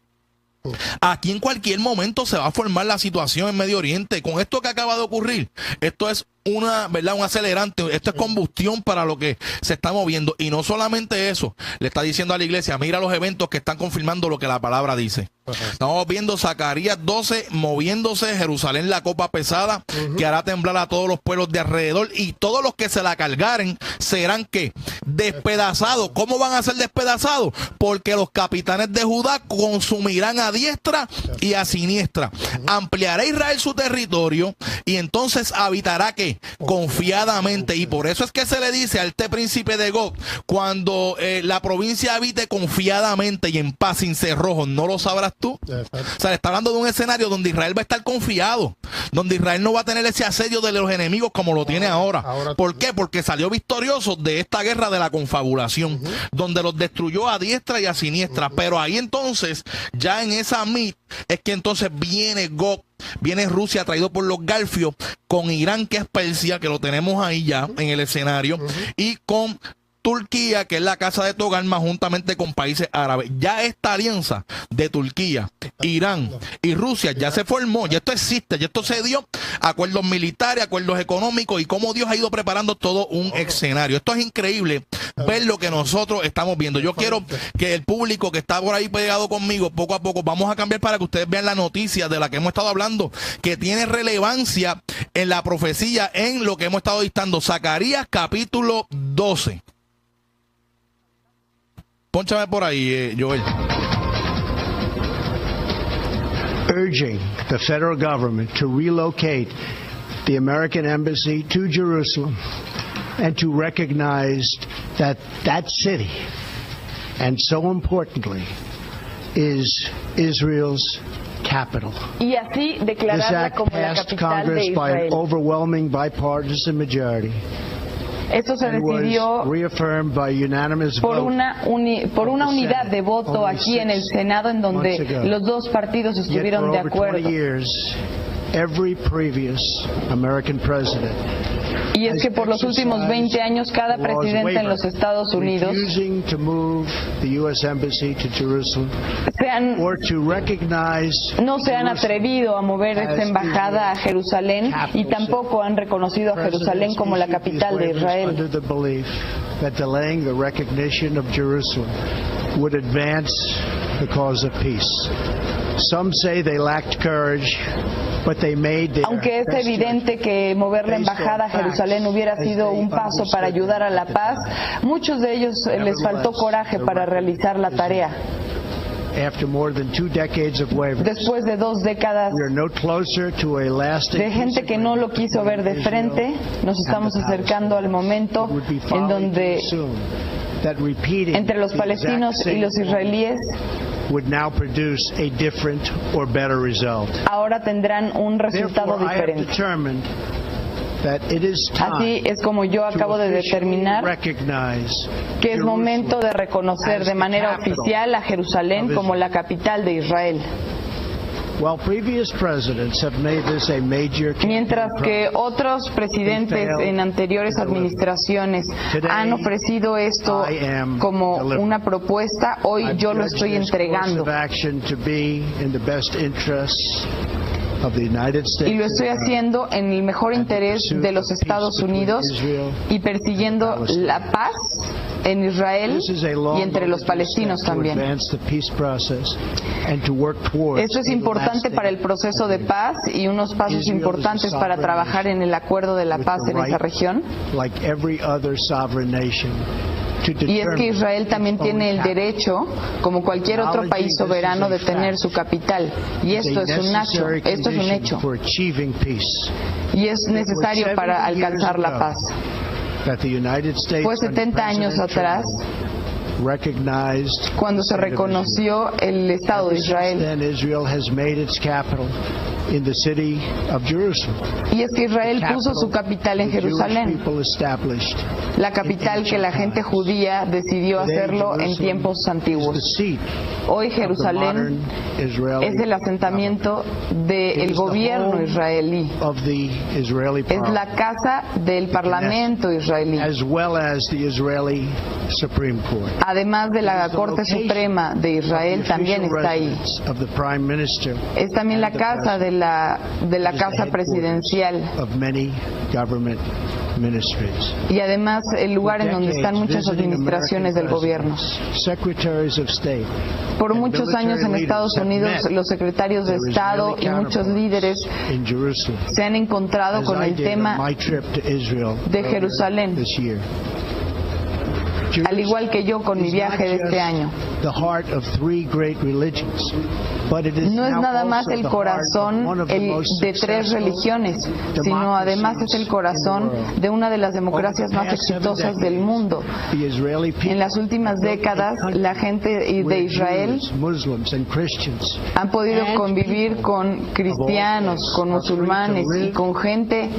Aquí en cualquier momento se va a formar la situación en Medio Oriente. Con esto que acaba de ocurrir, esto es un acelerante, esto es combustión para lo que se está moviendo. Y no solamente eso, le está diciendo a la iglesia, mira los eventos que están confirmando lo que la palabra dice. Estamos viendo Zacarías 12 moviéndose, Jerusalén la copa pesada, que hará temblar a todos los pueblos de alrededor, y todos los que se la cargaren serán ¿qué? Despedazados. ¿Cómo van a ser despedazados? Porque los capitanes de Judá consumirán a diestra y a siniestra. Ampliará Israel su territorio, y entonces habitará ¿qué? confiadamente, y por eso es que se le dice a este príncipe de Gog, cuando la provincia habite confiadamente y en paz, sin cerrojos, ¿no lo sabrás tú? Exacto. O sea, le está hablando de un escenario donde Israel va a estar confiado, donde Israel no va a tener ese asedio de los enemigos como lo tiene ahora. ¿Por qué? Porque salió victorioso de esta guerra de la confabulación, donde los destruyó a diestra y a siniestra. Pero ahí entonces, ya en esa mit, es que entonces viene Gog, viene Rusia traído por los Garfios, con Irán, que es Persia, que lo tenemos ahí ya en el escenario, y con Turquía, que es la casa de Togarma, juntamente con países árabes. Ya esta alianza de Turquía, Irán y Rusia ya se formó, ya esto existe, ya esto se dio, acuerdos militares, acuerdos económicos, y cómo Dios ha ido preparando todo un escenario. Esto es increíble ver lo que nosotros estamos viendo. Yo quiero que el público que está por ahí pegado conmigo, poco a poco, vamos a cambiar para que ustedes vean la noticia de la que hemos estado hablando, que tiene relevancia en la profecía, en lo que hemos estado dictando. Zacarías capítulo 12. Pónchame por ahí, Joel. Urging the federal government to relocate the American embassy to Jerusalem and to recognize that that city, and so importantly, is Israel's capital. Y así This declararla act como la passed capital de Congress by an Israel. overwhelming bipartisan majority Esto se and was decidió reaffirmed by unanimous por vote. una unidad de voto aquí en el Senado, en donde los dos partidos Yet estuvieron for de over acuerdo. 20 years, every previous American president Y es que por los últimos 20 años, cada presidente en los Estados Unidos refusing to move the U.S. embassy to Jerusalem or to recognize no se han Jerusalem atrevido a mover esta embajada a Jerusalén, y tampoco han reconocido a Jerusalén como la capital de Israel. under the belief that delaying the recognition of Jerusalem would advance the cause of peace. Some say they lacked courage, but they made their Aunque es best evidente que mover la embajada a Jerusalén hubiera sido un paso para ayudar a la paz, muchos de ellos les faltó coraje para realizar la tarea. After more than 2 decades of waivers, Después de 2 décadas we are no closer to a lasting de gente que no lo quiso ver de frente, nos estamos acercando al momento en donde entre los palestinos y los israelíes would now produce a different or better result. ahora tendrán un resultado Therefore, I have diferente. determined that it is Así time es como yo acabo de to officially determinar recognize que es momento de Jerusalem reconocer as de the manera capital oficial a Jerusalén of como Israel. la capital de Israel. While previous presidents have made this a major Mientras que otros presidentes en anteriores administraciones han ofrecido esto como una propuesta, hoy yo lo estoy entregando. Y lo estoy haciendo en el mejor interés de los Estados Unidos y persiguiendo la paz en Israel y entre los palestinos también. Esto es importante para el proceso de paz y unos pasos importantes para trabajar en el acuerdo de la paz en esa región. Y es que Israel también tiene el derecho, como cualquier otro país soberano, de tener su capital. Y esto es un hecho. Y es necesario para alcanzar la paz. Fue 70 años atrás cuando se reconoció el Estado de Israel. Y es que Israel puso su capital en Jerusalén, la capital que la gente judía decidió hacerlo en tiempos antiguos. Hoy Jerusalén es el asentamiento del gobierno israelí, es la casa del parlamento israelí, además de la Corte Suprema de Israel también está ahí. Es también la casa de la casa presidencial y además el lugar en donde están muchas administraciones del gobierno. Por muchos años en Estados Unidos los secretarios de Estado y muchos líderes se han encontrado con el tema de Jerusalén, al igual que yo con mi viaje de este año. No es nada más el corazón de 3 religiones, sino además es el corazón de una de las democracias más exitosas del mundo. En las últimas décadas, la gente de Israel han podido convivir con cristianos, con musulmanes y con gente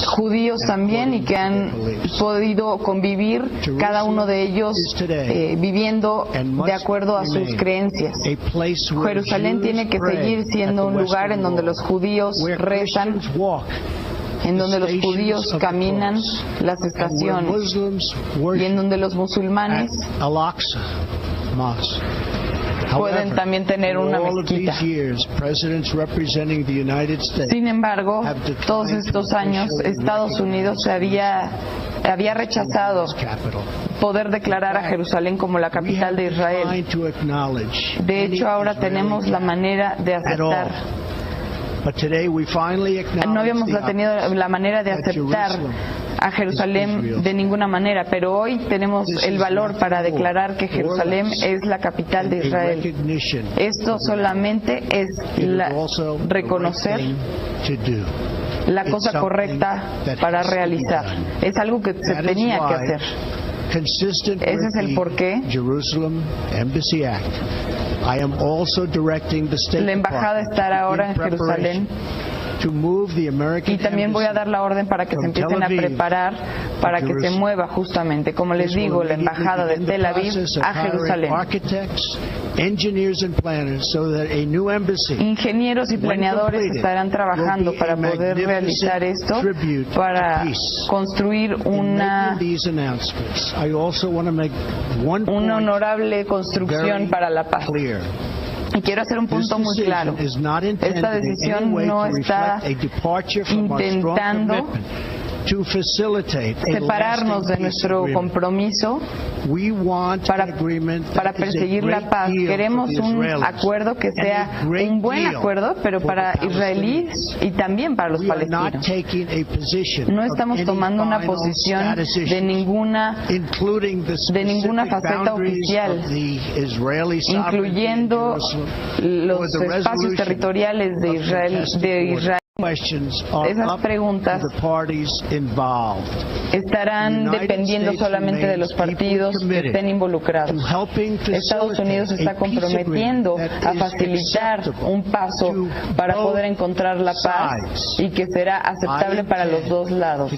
judíos también, y que han podido convivir cada uno de ellos viviendo de acuerdo a sus creencias. Jerusalén tiene que seguir siendo un lugar en donde los judíos rezan, en donde los judíos caminan las estaciones y en donde los musulmanes pueden también tener una mezquita. Sin embargo, todos estos años Estados Unidos había rechazado poder declarar a Jerusalén como la capital de Israel. De hecho, ahora tenemos la manera de aceptar. No habíamos tenido la manera de aceptar a Jerusalén de ninguna manera, pero hoy tenemos el valor para declarar que Jerusalén es la capital de Israel. Esto solamente es reconocer la cosa correcta para realizar. Es algo que se tenía que hacer. Ese es el porqué. La embajada estará ahora en Jerusalén y también voy a dar la orden para que se empiecen a preparar para que se mueva justamente, como les digo, la embajada de Tel Aviv a Jerusalén. Ingenieros y planeadores estarán trabajando para poder realizar esto, para construir una honorable construcción para la paz. Y quiero hacer un punto muy claro. Esta decisión no está intentando separarnos de nuestro compromiso para perseguir la paz. Queremos un acuerdo que sea un buen acuerdo, pero para israelíes y también para los palestinos. No estamos tomando una posición de ninguna faceta oficial, incluyendo los espacios territoriales de Israel. Esas preguntas estarán dependiendo solamente de los partidos que estén involucrados. Estados Unidos se está comprometiendo a facilitar un paso para poder encontrar la paz y que será aceptable para los dos lados.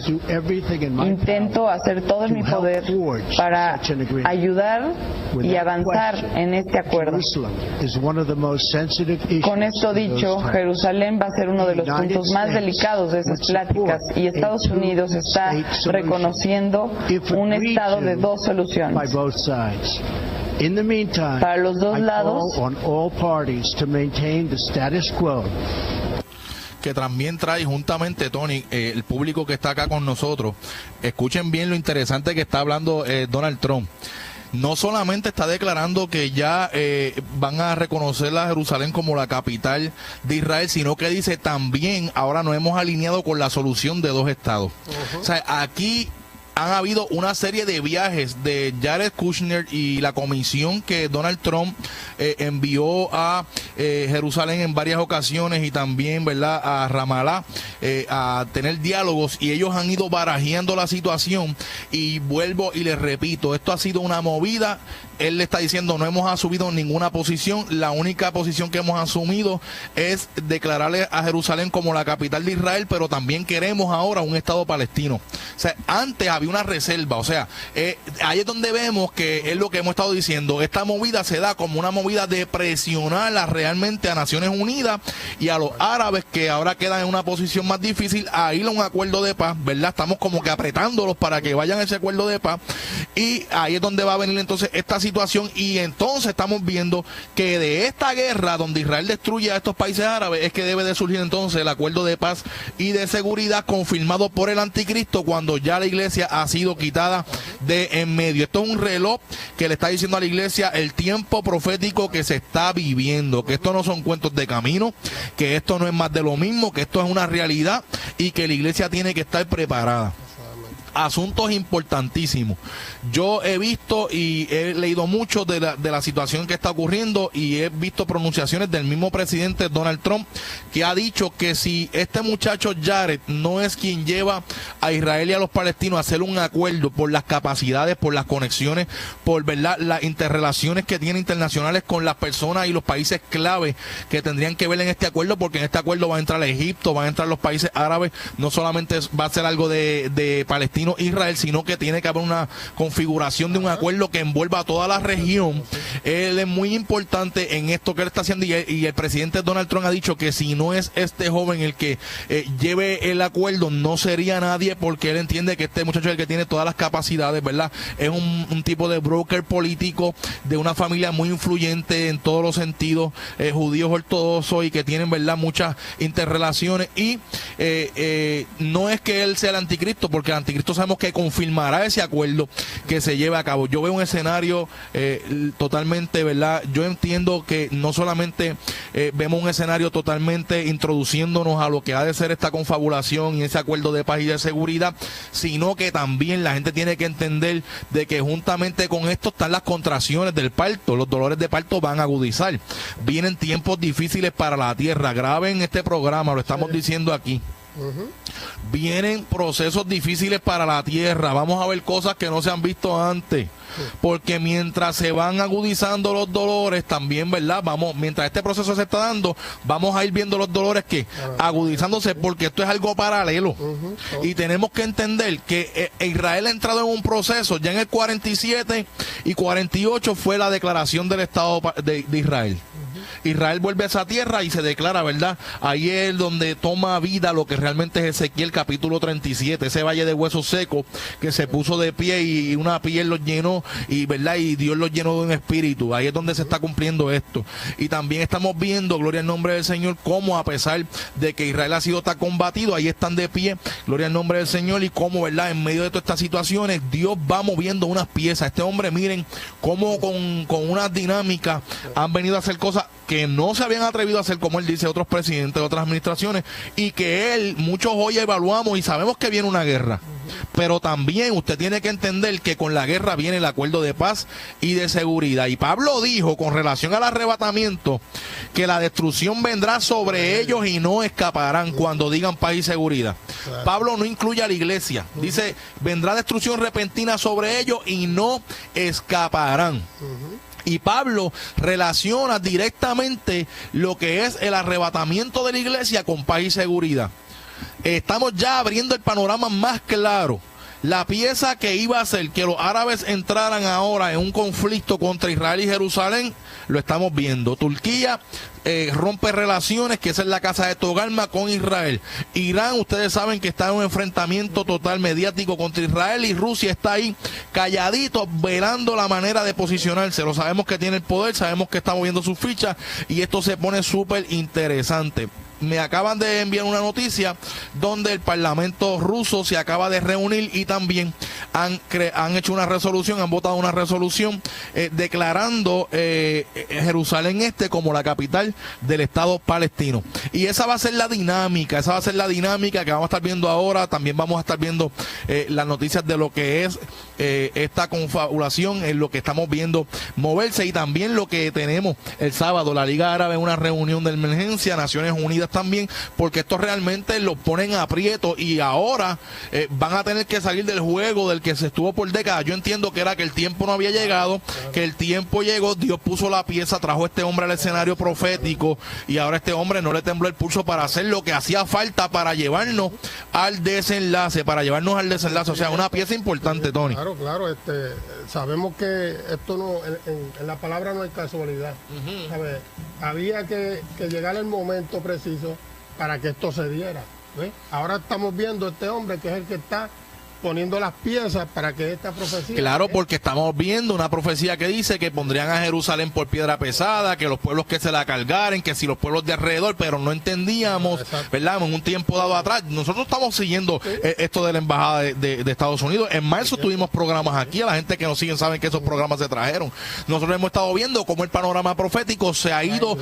Intento hacer todo en mi poder para ayudar y avanzar en este acuerdo. Con esto dicho, Jerusalén va a ser uno de los puntos más delicados de esas pláticas, y Estados Unidos está reconociendo un estado de 2 soluciones para los dos lados, que también trae juntamente, Tony, el público que está acá con nosotros. Escuchen bien lo interesante que está hablando Donald Trump. No solamente está declarando que ya van a reconocer a Jerusalén como la capital de Israel, sino que dice también ahora nos hemos alineado con la solución de 2 estados. O sea, aquí han habido una serie de viajes de Jared Kushner y la comisión que Donald Trump envió a Jerusalén en varias ocasiones, y también, ¿verdad?, a Ramallah a tener diálogos, y ellos han ido barajeando la situación. Y vuelvo y les repito, esto ha sido una movida. Él le está diciendo, no hemos asumido ninguna posición, la única posición que hemos asumido es declararle a Jerusalén como la capital de Israel, pero también queremos ahora un Estado palestino. O sea, antes había una reserva. O sea, ahí es donde vemos que es lo que hemos estado diciendo, esta movida se da como una movida de presionar realmente a Naciones Unidas y a los árabes, que ahora quedan en una posición más difícil, a ir a un acuerdo de paz, ¿verdad? Estamos como que apretándolos para que vayan a ese acuerdo de paz, y ahí es donde va a venir entonces esta situación. Y entonces estamos viendo que de esta guerra donde Israel destruye a estos países árabes es que debe de surgir entonces el acuerdo de paz y de seguridad confirmado por el anticristo, cuando ya la iglesia ha sido quitada de en medio. Esto es un reloj que le está diciendo a la iglesia el tiempo profético que se está viviendo, que esto no son cuentos de camino, que esto no es más de lo mismo, que esto es una realidad y que la iglesia tiene que estar preparada. asuntos importantísimos. Yo he visto y he leído mucho de la situación que está ocurriendo y he visto pronunciaciones del mismo presidente Donald Trump, que ha dicho que si este muchacho Jared no es quien lleva a Israel y a los palestinos a hacer un acuerdo por las capacidades, por las conexiones, por, ¿verdad?, las interrelaciones que tiene internacionales con las personas y los países clave que tendrían que ver en este acuerdo, porque en este acuerdo va a entrar Egipto, van a entrar los países árabes, no solamente va a ser algo de Palestino e Israel, sino que tiene que haber una configuración de un acuerdo que envuelva a toda la región. Él es muy importante en esto que él está haciendo, y el presidente Donald Trump ha dicho que si no es este joven el que lleve el acuerdo, no sería nadie, porque él entiende que este muchacho es el que tiene todas las capacidades, ¿verdad? Es un tipo de broker político de una familia muy influyente en todos los sentidos, judíos ortodoxos, y que tienen, ¿verdad?, muchas interrelaciones, y no es que él sea el anticristo, porque el anticristo sabemos que confirmará ese acuerdo que se lleve a cabo. Yo veo un escenario totalmente, ¿verdad? Yo entiendo que no solamente vemos un escenario totalmente introduciéndonos a lo que ha de ser esta confabulación y ese acuerdo de paz y de seguridad, sino que también la gente tiene que entender de que juntamente con esto están las contracciones del parto. Los dolores de parto van a agudizar. Vienen tiempos difíciles para la tierra. Graben este programa, lo estamos diciendo aquí. Vienen procesos difíciles para la tierra. Vamos a ver cosas que no se han visto antes, porque mientras se van agudizando los dolores también, ¿verdad? Mientras este proceso se está dando, vamos a ir viendo los dolores que agudizándose, porque esto es algo paralelo. Y tenemos que entender que Israel ha entrado en un proceso. Ya en el 47 y 48 fue la declaración del Estado de Israel. Israel vuelve a esa tierra y se declara, ¿verdad? Ahí es donde toma vida lo que realmente es Ezequiel capítulo 37, ese valle de huesos secos que se puso de pie y una piel los llenó, y, ¿verdad?, y Dios los llenó de un espíritu. Ahí es donde se está cumpliendo esto. Y también estamos viendo, gloria al nombre del Señor, cómo a pesar de que Israel ha sido tan combatido, ahí están de pie, gloria al nombre del Señor, y cómo, ¿verdad?, en medio de todas estas situaciones Dios va moviendo unas piezas. Este hombre, miren cómo con unas dinámicas han venido a hacer cosas que no se habían atrevido a hacer, como él dice, otros presidentes de otras administraciones, y que muchos hoy evaluamos y sabemos que viene una guerra. Pero también usted tiene que entender que con la guerra viene el acuerdo de paz y de seguridad. Y Pablo dijo con relación al arrebatamiento que la destrucción vendrá sobre ellos y no escaparán cuando digan paz y seguridad. Pablo no incluye a la iglesia. Dice, vendrá destrucción repentina sobre ellos y no escaparán. Y Pablo relaciona directamente lo que es el arrebatamiento de la iglesia con paz y seguridad. Estamos ya abriendo el panorama más claro. La pieza que iba a hacer que los árabes entraran ahora en un conflicto contra Israel y Jerusalén, lo estamos viendo. Turquía rompe relaciones, que esa es la casa de Togarma, con Israel. Irán, ustedes saben que está en un enfrentamiento total mediático contra Israel, y Rusia está ahí calladito, velando la manera de posicionarse. Lo sabemos que tiene el poder, sabemos que está moviendo sus fichas, y esto se pone súper interesante. Me acaban de enviar una noticia donde el Parlamento ruso se acaba de reunir y también han hecho una resolución, han votado una resolución declarando Jerusalén Este como la capital del Estado palestino. Y esa va a ser la dinámica, que vamos a estar viendo ahora. También vamos a estar viendo las noticias de lo que es esta confabulación, en lo que estamos viendo moverse, y también lo que tenemos el sábado, la Liga Árabe en una reunión de emergencia, Naciones Unidas también, porque esto realmente lo ponen a aprieto, y ahora van a tener que salir del juego del que se estuvo por décadas. Yo entiendo que era que el tiempo no había llegado, que el tiempo llegó, Dios puso la pieza, trajo a este hombre al escenario profético, y ahora este hombre no le tembló el pulso para hacer lo que hacía falta para llevarnos al desenlace, o sea, una pieza importante, Tony. Claro, sabemos que esto no, en la palabra no hay casualidad. ¿Sabes? Había que llegar el momento preciso para que esto se diera. ¿Ves? Ahora estamos viendo este hombre que es el que está poniendo las piezas para que esta profecía... Claro, porque estamos viendo una profecía que dice que pondrían a Jerusalén por piedra pesada, que los pueblos que se la cargaren, que si los pueblos de alrededor, pero no entendíamos, ¿verdad? En un tiempo dado atrás, nosotros estamos siguiendo esto de la embajada de Estados Unidos. En marzo tuvimos programas aquí, a la gente que nos siguen saben que esos programas se trajeron. Nosotros hemos estado viendo cómo el panorama profético se ha ido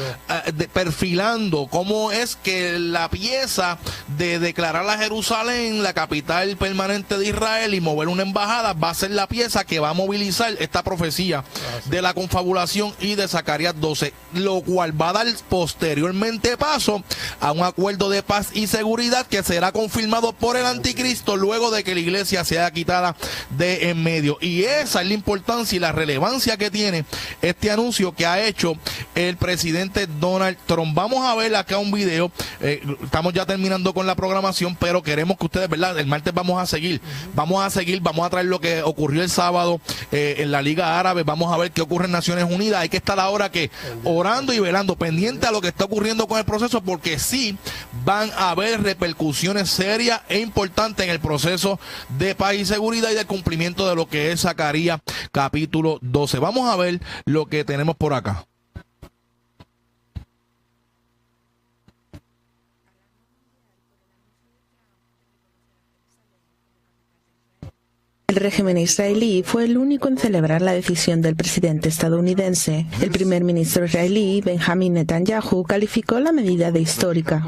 perfilando, cómo es que la pieza de declarar a Jerusalén la capital permanente de de Israel y mover una embajada va a ser la pieza que va a movilizar esta profecía de la confabulación y de Zacarías 12, lo cual va a dar posteriormente paso a un acuerdo de paz y seguridad que será confirmado por el anticristo luego de que la iglesia sea quitada de en medio. Y esa es la importancia y la relevancia que tiene este anuncio que ha hecho el presidente Donald Trump. Vamos a ver acá un video, estamos ya terminando con la programación, pero queremos que ustedes, ¿verdad? El martes vamos a seguir, vamos a traer lo que ocurrió el sábado en la Liga Árabe, vamos a ver qué ocurre en Naciones Unidas. Hay que estar ahora que orando y velando, pendiente a lo que está ocurriendo con el proceso, porque sí van a haber repercusiones serias e importantes en el proceso de paz y seguridad y de cumplimiento de lo que es Zacarías capítulo 12. Vamos a ver lo que tenemos por acá. El régimen israelí fue el único en celebrar la decisión del presidente estadounidense. El primer ministro israelí, Benjamin Netanyahu, calificó la medida de histórica.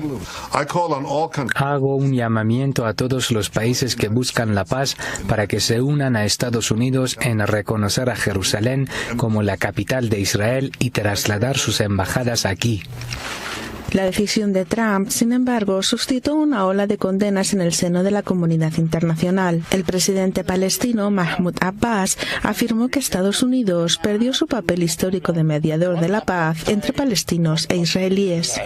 Hago un llamamiento a todos los países que buscan la paz para que se unan a Estados Unidos en reconocer a Jerusalén como la capital de Israel y trasladar sus embajadas aquí. La decisión de Trump, sin embargo, suscitó una ola de condenas en el seno de la comunidad internacional. El presidente palestino Mahmoud Abbas afirmó que Estados Unidos perdió su papel histórico de mediador de la paz entre palestinos e israelíes.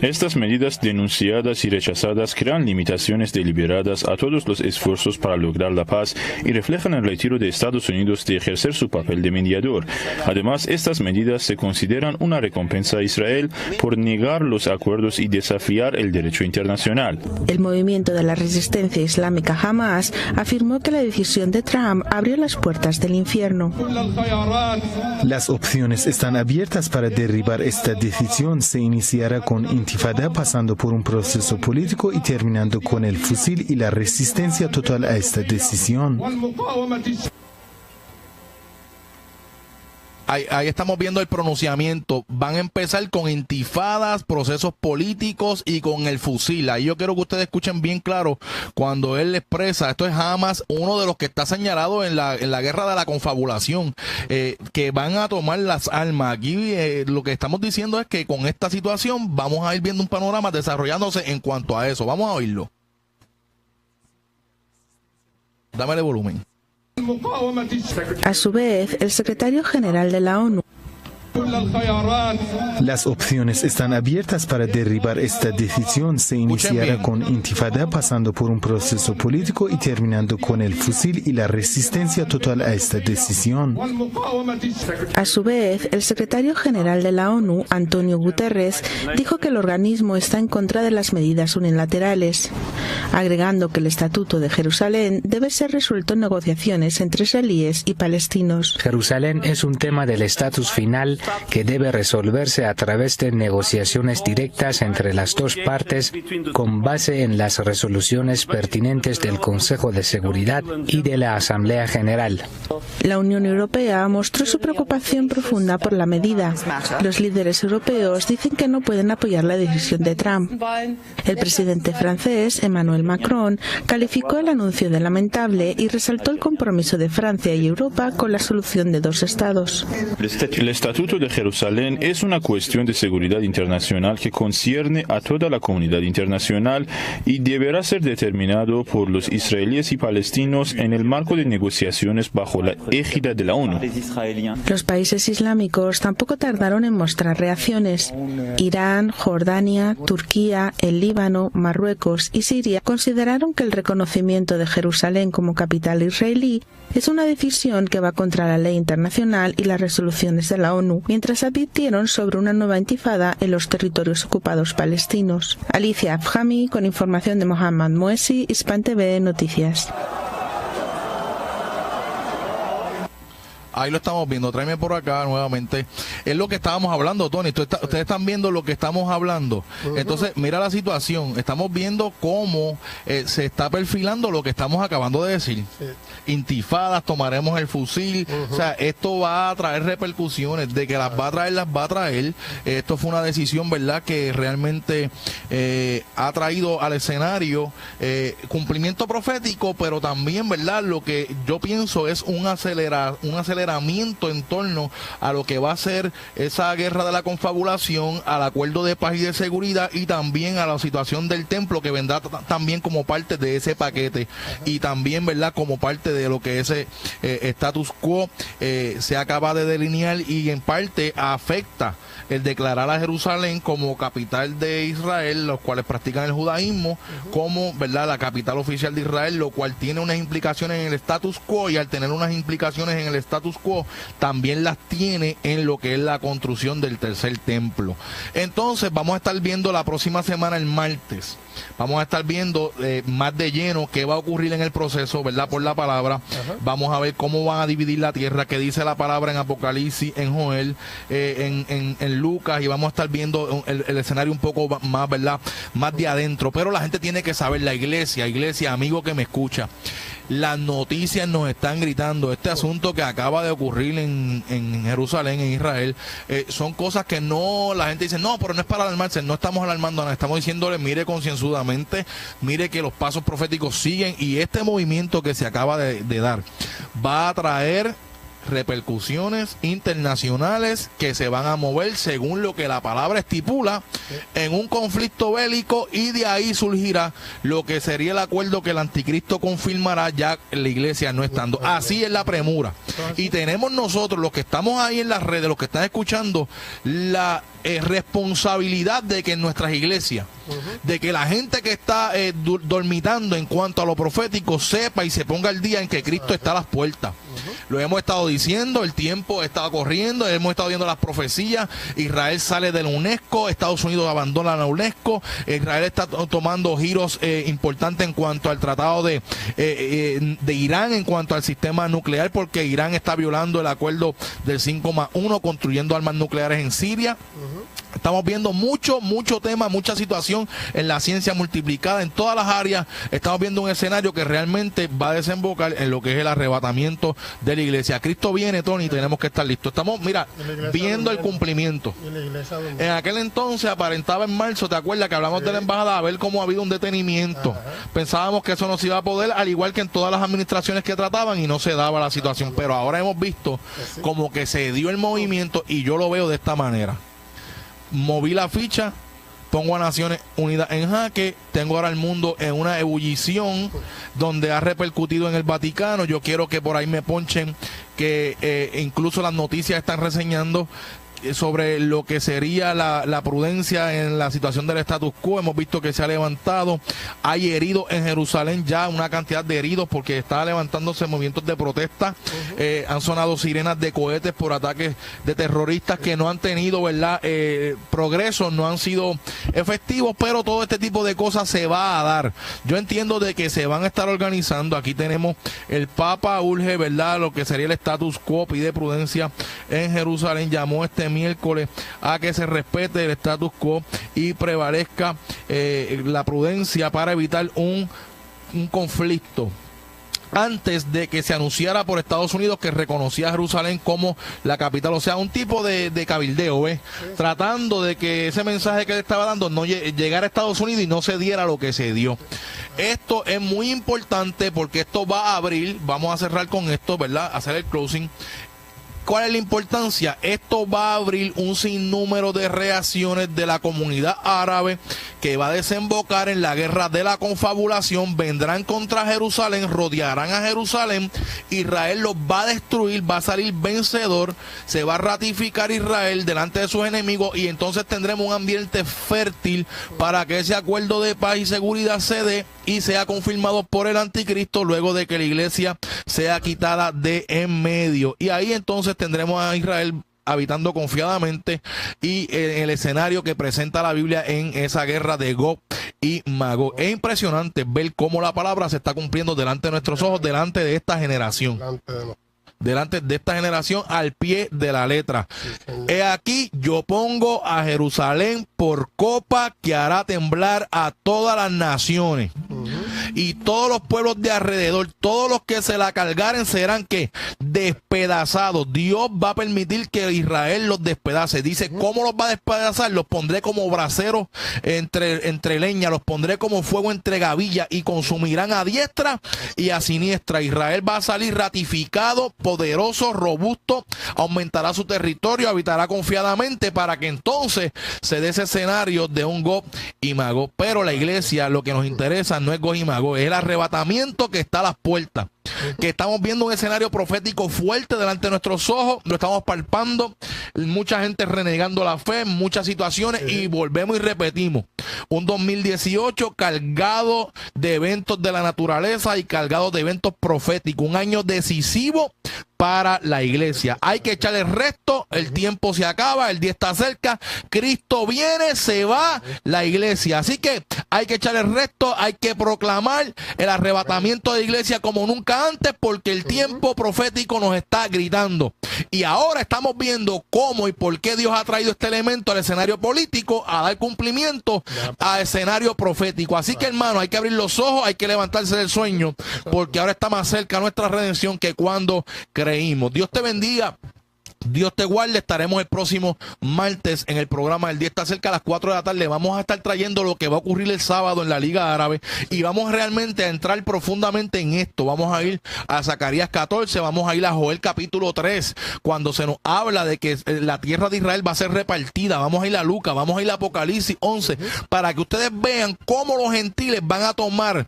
Estas medidas denunciadas y rechazadas crean limitaciones deliberadas a todos los esfuerzos para lograr la paz y reflejan el retiro de Estados Unidos de ejercer su papel de mediador. Además, estas medidas se consideran una recompensa a Israel por negar los acuerdos y desafiar el derecho internacional. El movimiento de la resistencia islámica Hamas afirmó que la decisión de Trump abrió las puertas del infierno. Las opciones están abiertas para derribar esta decisión. Se iniciará con intifada, pasando por un proceso político y terminando con el fusil y la resistencia total a esta decisión. Ahí estamos viendo el pronunciamiento. Van a empezar con intifadas, procesos políticos y con el fusil. Ahí yo quiero que ustedes escuchen bien claro cuando él expresa, esto es Hamas, uno de los que está señalado en la guerra de la confabulación, que van a tomar las armas. Aquí lo que estamos diciendo es que con esta situación vamos a ir viendo un panorama desarrollándose en cuanto a eso. Vamos a oírlo. Dámele volumen. A su vez, el secretario general de la ONU, las opciones están abiertas para derribar esta decisión. Se iniciará con intifada, pasando por un proceso político y terminando con el fusil y la resistencia total a esta decisión. A su vez, el secretario general de la ONU, Antonio Guterres, dijo que el organismo está en contra de las medidas unilaterales, agregando que el Estatuto de Jerusalén debe ser resuelto en negociaciones entre israelíes y palestinos. Jerusalén es un tema del estatus final que debe resolverse a través de negociaciones directas entre las dos partes con base en las resoluciones pertinentes del Consejo de Seguridad y de la Asamblea General. La Unión Europea mostró su preocupación profunda por la medida. Los líderes europeos dicen que no pueden apoyar la decisión de Trump. El presidente francés, Emmanuel Macron, calificó el anuncio de lamentable y resaltó el compromiso de Francia y Europa con la solución de dos estados. El Estatuto de Jerusalén es una cuestión de seguridad internacional que concierne a toda la comunidad internacional y deberá ser determinado por los israelíes y palestinos en el marco de negociaciones bajo la égida de la ONU. Los países islámicos tampoco tardaron en mostrar reacciones. Irán, Jordania, Turquía, el Líbano, Marruecos y Siria consideraron que el reconocimiento de Jerusalén como capital israelí es una decisión que va contra la ley internacional y las resoluciones de la ONU, mientras advirtieron sobre una nueva intifada en los territorios ocupados palestinos. Alicia Afhami, con información de Mohammad Moesi, Hispan TV Noticias. Ahí lo estamos viendo. Tráeme por acá nuevamente. Es lo que estábamos hablando, Tony. Ustedes están viendo lo que estamos hablando. Entonces, mira la situación. Estamos viendo cómo se está perfilando lo que estamos acabando de decir. Intifadas, tomaremos el fusil. O sea, esto va a traer repercusiones. De que las va a traer, las va a traer. Esto fue una decisión, ¿verdad?, que realmente ha traído al escenario cumplimiento profético, pero también, ¿verdad?, lo que yo pienso es un aceleramiento en torno a lo que va a ser esa guerra de la confabulación, al acuerdo de paz y de seguridad, y también a la situación del templo, que vendrá también como parte de ese paquete, y también, ¿verdad?, como parte de lo que ese status quo se acaba de delinear, y en parte afecta el declarar a Jerusalén como capital de Israel, los cuales practican el judaísmo, como, ¿verdad?, la capital oficial de Israel, lo cual tiene unas implicaciones en el status quo, y al tener unas implicaciones en el status quo, también las tiene en lo que es la construcción del tercer templo. Entonces, vamos a estar viendo la próxima semana, el martes, vamos a estar viendo más de lleno qué va a ocurrir en el proceso, ¿verdad?, por la palabra. Vamos a ver cómo van a dividir la tierra, que dice la palabra en Apocalipsis, en Joel, en Lucas, y vamos a estar viendo el escenario un poco más, ¿verdad?, más de adentro. Pero la gente tiene que saber, la iglesia, amigo que me escucha, las noticias nos están gritando, este asunto que acaba de ocurrir en Jerusalén, en Israel, son cosas que no, la gente dice, no, pero no es para alarmarse. No estamos alarmando nada, estamos diciéndole, mire concienzudamente, mire que los pasos proféticos siguen, y este movimiento que se acaba de dar va a traer repercusiones internacionales que se van a mover según lo que la palabra estipula en un conflicto bélico, y de ahí surgirá lo que sería el acuerdo que el anticristo confirmará ya la iglesia no estando. Así es la premura, y tenemos nosotros, los que estamos ahí en las redes, los que están escuchando, la responsabilidad de que en nuestras iglesias, de que la gente que está dormitando en cuanto a lo profético sepa y se ponga el día en que Cristo está a las puertas. Lo hemos estado diciendo, el tiempo está corriendo, hemos estado viendo las profecías. Israel sale de la UNESCO, Estados Unidos abandona la UNESCO, Israel está tomando giros importantes en cuanto al tratado de Irán, en cuanto al sistema nuclear, porque Irán está violando el acuerdo del 5+1, construyendo armas nucleares en Siria. Estamos viendo mucho tema, mucha situación en la ciencia multiplicada en todas las áreas. Estamos viendo un escenario que realmente va a desembocar en lo que es el arrebatamiento de la iglesia. Cristo viene, Tony, tenemos que estar listos. Estamos, mira, viendo el cumplimiento. En aquel entonces aparentaba en marzo, ¿te acuerdas que hablamos de la embajada? A ver cómo ha habido un detenimiento. Pensábamos que eso no se iba a poder, al igual que en todas las administraciones que trataban, y no se daba la situación. Pero ahora hemos visto como que se dio el movimiento, y yo lo veo de esta manera. Moví la ficha, pongo a Naciones Unidas en jaque, tengo ahora el mundo en una ebullición donde ha repercutido en el Vaticano. Yo quiero que por ahí me ponchen que incluso las noticias están reseñando sobre lo que sería la prudencia en la situación del status quo. Hemos visto que se ha levantado, hay heridos en Jerusalén, ya una cantidad de heridos, porque está levantándose movimientos de protesta. Han sonado sirenas de cohetes por ataques de terroristas que no han tenido, ¿verdad?, progreso, no han sido efectivos, pero todo este tipo de cosas se va a dar. Yo entiendo de que se van a estar organizando. Aquí tenemos el Papa urge, ¿verdad?, lo que sería el status quo, pide prudencia en Jerusalén, llamó este miércoles a que se respete el status quo y prevalezca la prudencia para evitar un conflicto, antes de que se anunciara por Estados Unidos que reconocía a Jerusalén como la capital. O sea, un tipo de cabildeo, ¿ves? Tratando de que ese mensaje que le estaba dando no llegara a Estados Unidos y no se diera lo que se dio. Esto es muy importante porque esto va a abrir, vamos a cerrar con esto, ¿verdad?, hacer el closing. ¿Cuál es la importancia? Esto va a abrir un sinnúmero de reacciones de la comunidad árabe que va a desembocar en la guerra de la confabulación. Vendrán contra Jerusalén, rodearán a Jerusalén, Israel los va a destruir, va a salir vencedor, se va a ratificar Israel delante de sus enemigos, y entonces tendremos un ambiente fértil para que ese acuerdo de paz y seguridad se dé y sea confirmado por el anticristo luego de que la iglesia sea quitada de en medio. Y ahí entonces tendremos a Israel habitando confiadamente y en el escenario que presenta la Biblia en esa guerra de Gog y Magog. Es impresionante ver cómo la palabra se está cumpliendo delante de nuestros ojos, delante de esta generación. delante de esta generación al pie de la letra. He aquí, yo pongo a Jerusalén por copa que hará temblar a todas las naciones. Y todos los pueblos de alrededor, todos los que se la cargaren serán que despedazados. Dios va a permitir que Israel los despedace. Dice, ¿cómo los va a despedazar? Los pondré como braseros entre leña, los pondré como fuego entre gavillas y consumirán a diestra y a siniestra. Israel va a salir ratificado, poderoso, robusto, aumentará su territorio, habitará confiadamente para que entonces se dé ese escenario de un Gog y Magog. Pero la iglesia, lo que nos interesa no es Gog y Magog, es el arrebatamiento que está a las puertas, que estamos viendo un escenario profético fuerte delante de nuestros ojos, lo estamos palpando, mucha gente renegando la fe, muchas situaciones, y volvemos y repetimos, un 2018 cargado de eventos de la naturaleza y cargado de eventos proféticos, un año decisivo para la iglesia. Hay que echarle el resto, el tiempo se acaba, el día está cerca, Cristo viene, se va la iglesia. Así que hay que echarle el resto, hay que proclamar el arrebatamiento de la iglesia como nunca antes, porque el tiempo profético nos está gritando. Y ahora estamos viendo cómo y por qué Dios ha traído este elemento al escenario político a dar cumplimiento al escenario profético. Así que, hermano, hay que abrir los ojos, hay que levantarse del sueño, porque ahora está más cerca nuestra redención que cuando creímos. Dios te bendiga. Dios te guarde. Estaremos el próximo martes en el programa El Día Está Cerca a las 4 de la tarde. Vamos a estar trayendo lo que va a ocurrir el sábado en la Liga Árabe y vamos realmente a entrar profundamente en esto. Vamos a ir a Zacarías 14, vamos a ir a Joel capítulo 3, cuando se nos habla de que la tierra de Israel va a ser repartida. Vamos a ir a Lucas, vamos a ir a Apocalipsis 11, para que ustedes vean cómo los gentiles van a tomar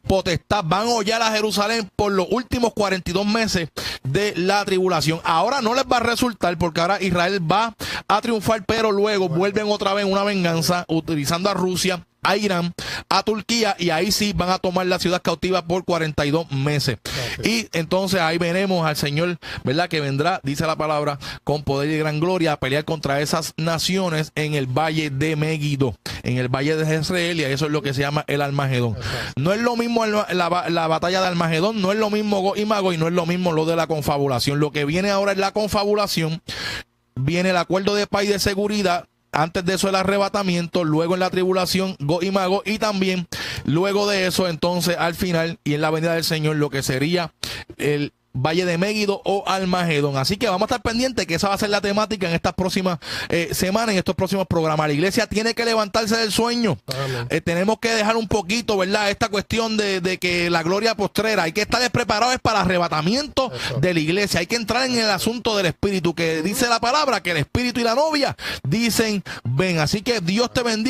potestad, van a hollar a Jerusalén por los últimos 42 meses de la tribulación. Ahora no les va a resultar, porque ahora Israel va a triunfar, pero luego vuelven otra vez una venganza utilizando a Rusia, a Irán, a Turquía, y ahí sí van a tomar la ciudad cautiva por 42 meses. Y entonces ahí veremos al Señor, ¿verdad?, que vendrá, dice la palabra, con poder y gran gloria a pelear contra esas naciones en el valle de Megiddo, en el valle de Jezreel, y eso es lo que se llama el Armagedón. No es lo mismo la batalla de Armagedón, no es lo mismo Gog y Magog, y no es lo mismo lo de la confabulación. Lo que viene ahora es la confabulación, viene el acuerdo de paz y de seguridad. Antes de eso el arrebatamiento, luego en la tribulación Gog y Magog, y también luego de eso entonces al final y en la venida del Señor lo que sería el valle de Megiddo o Armagedón. Así que vamos a estar pendientes, que esa va a ser la temática en estas próximas semanas, en estos próximos programas. La iglesia tiene que levantarse del sueño. Tenemos que dejar un poquito, ¿verdad?, esta cuestión de que la gloria postrera, hay que estar preparados para el arrebatamiento de la iglesia. Hay que entrar en el asunto del espíritu, que dice la palabra que el espíritu y la novia dicen ven. Así que Dios te bendiga.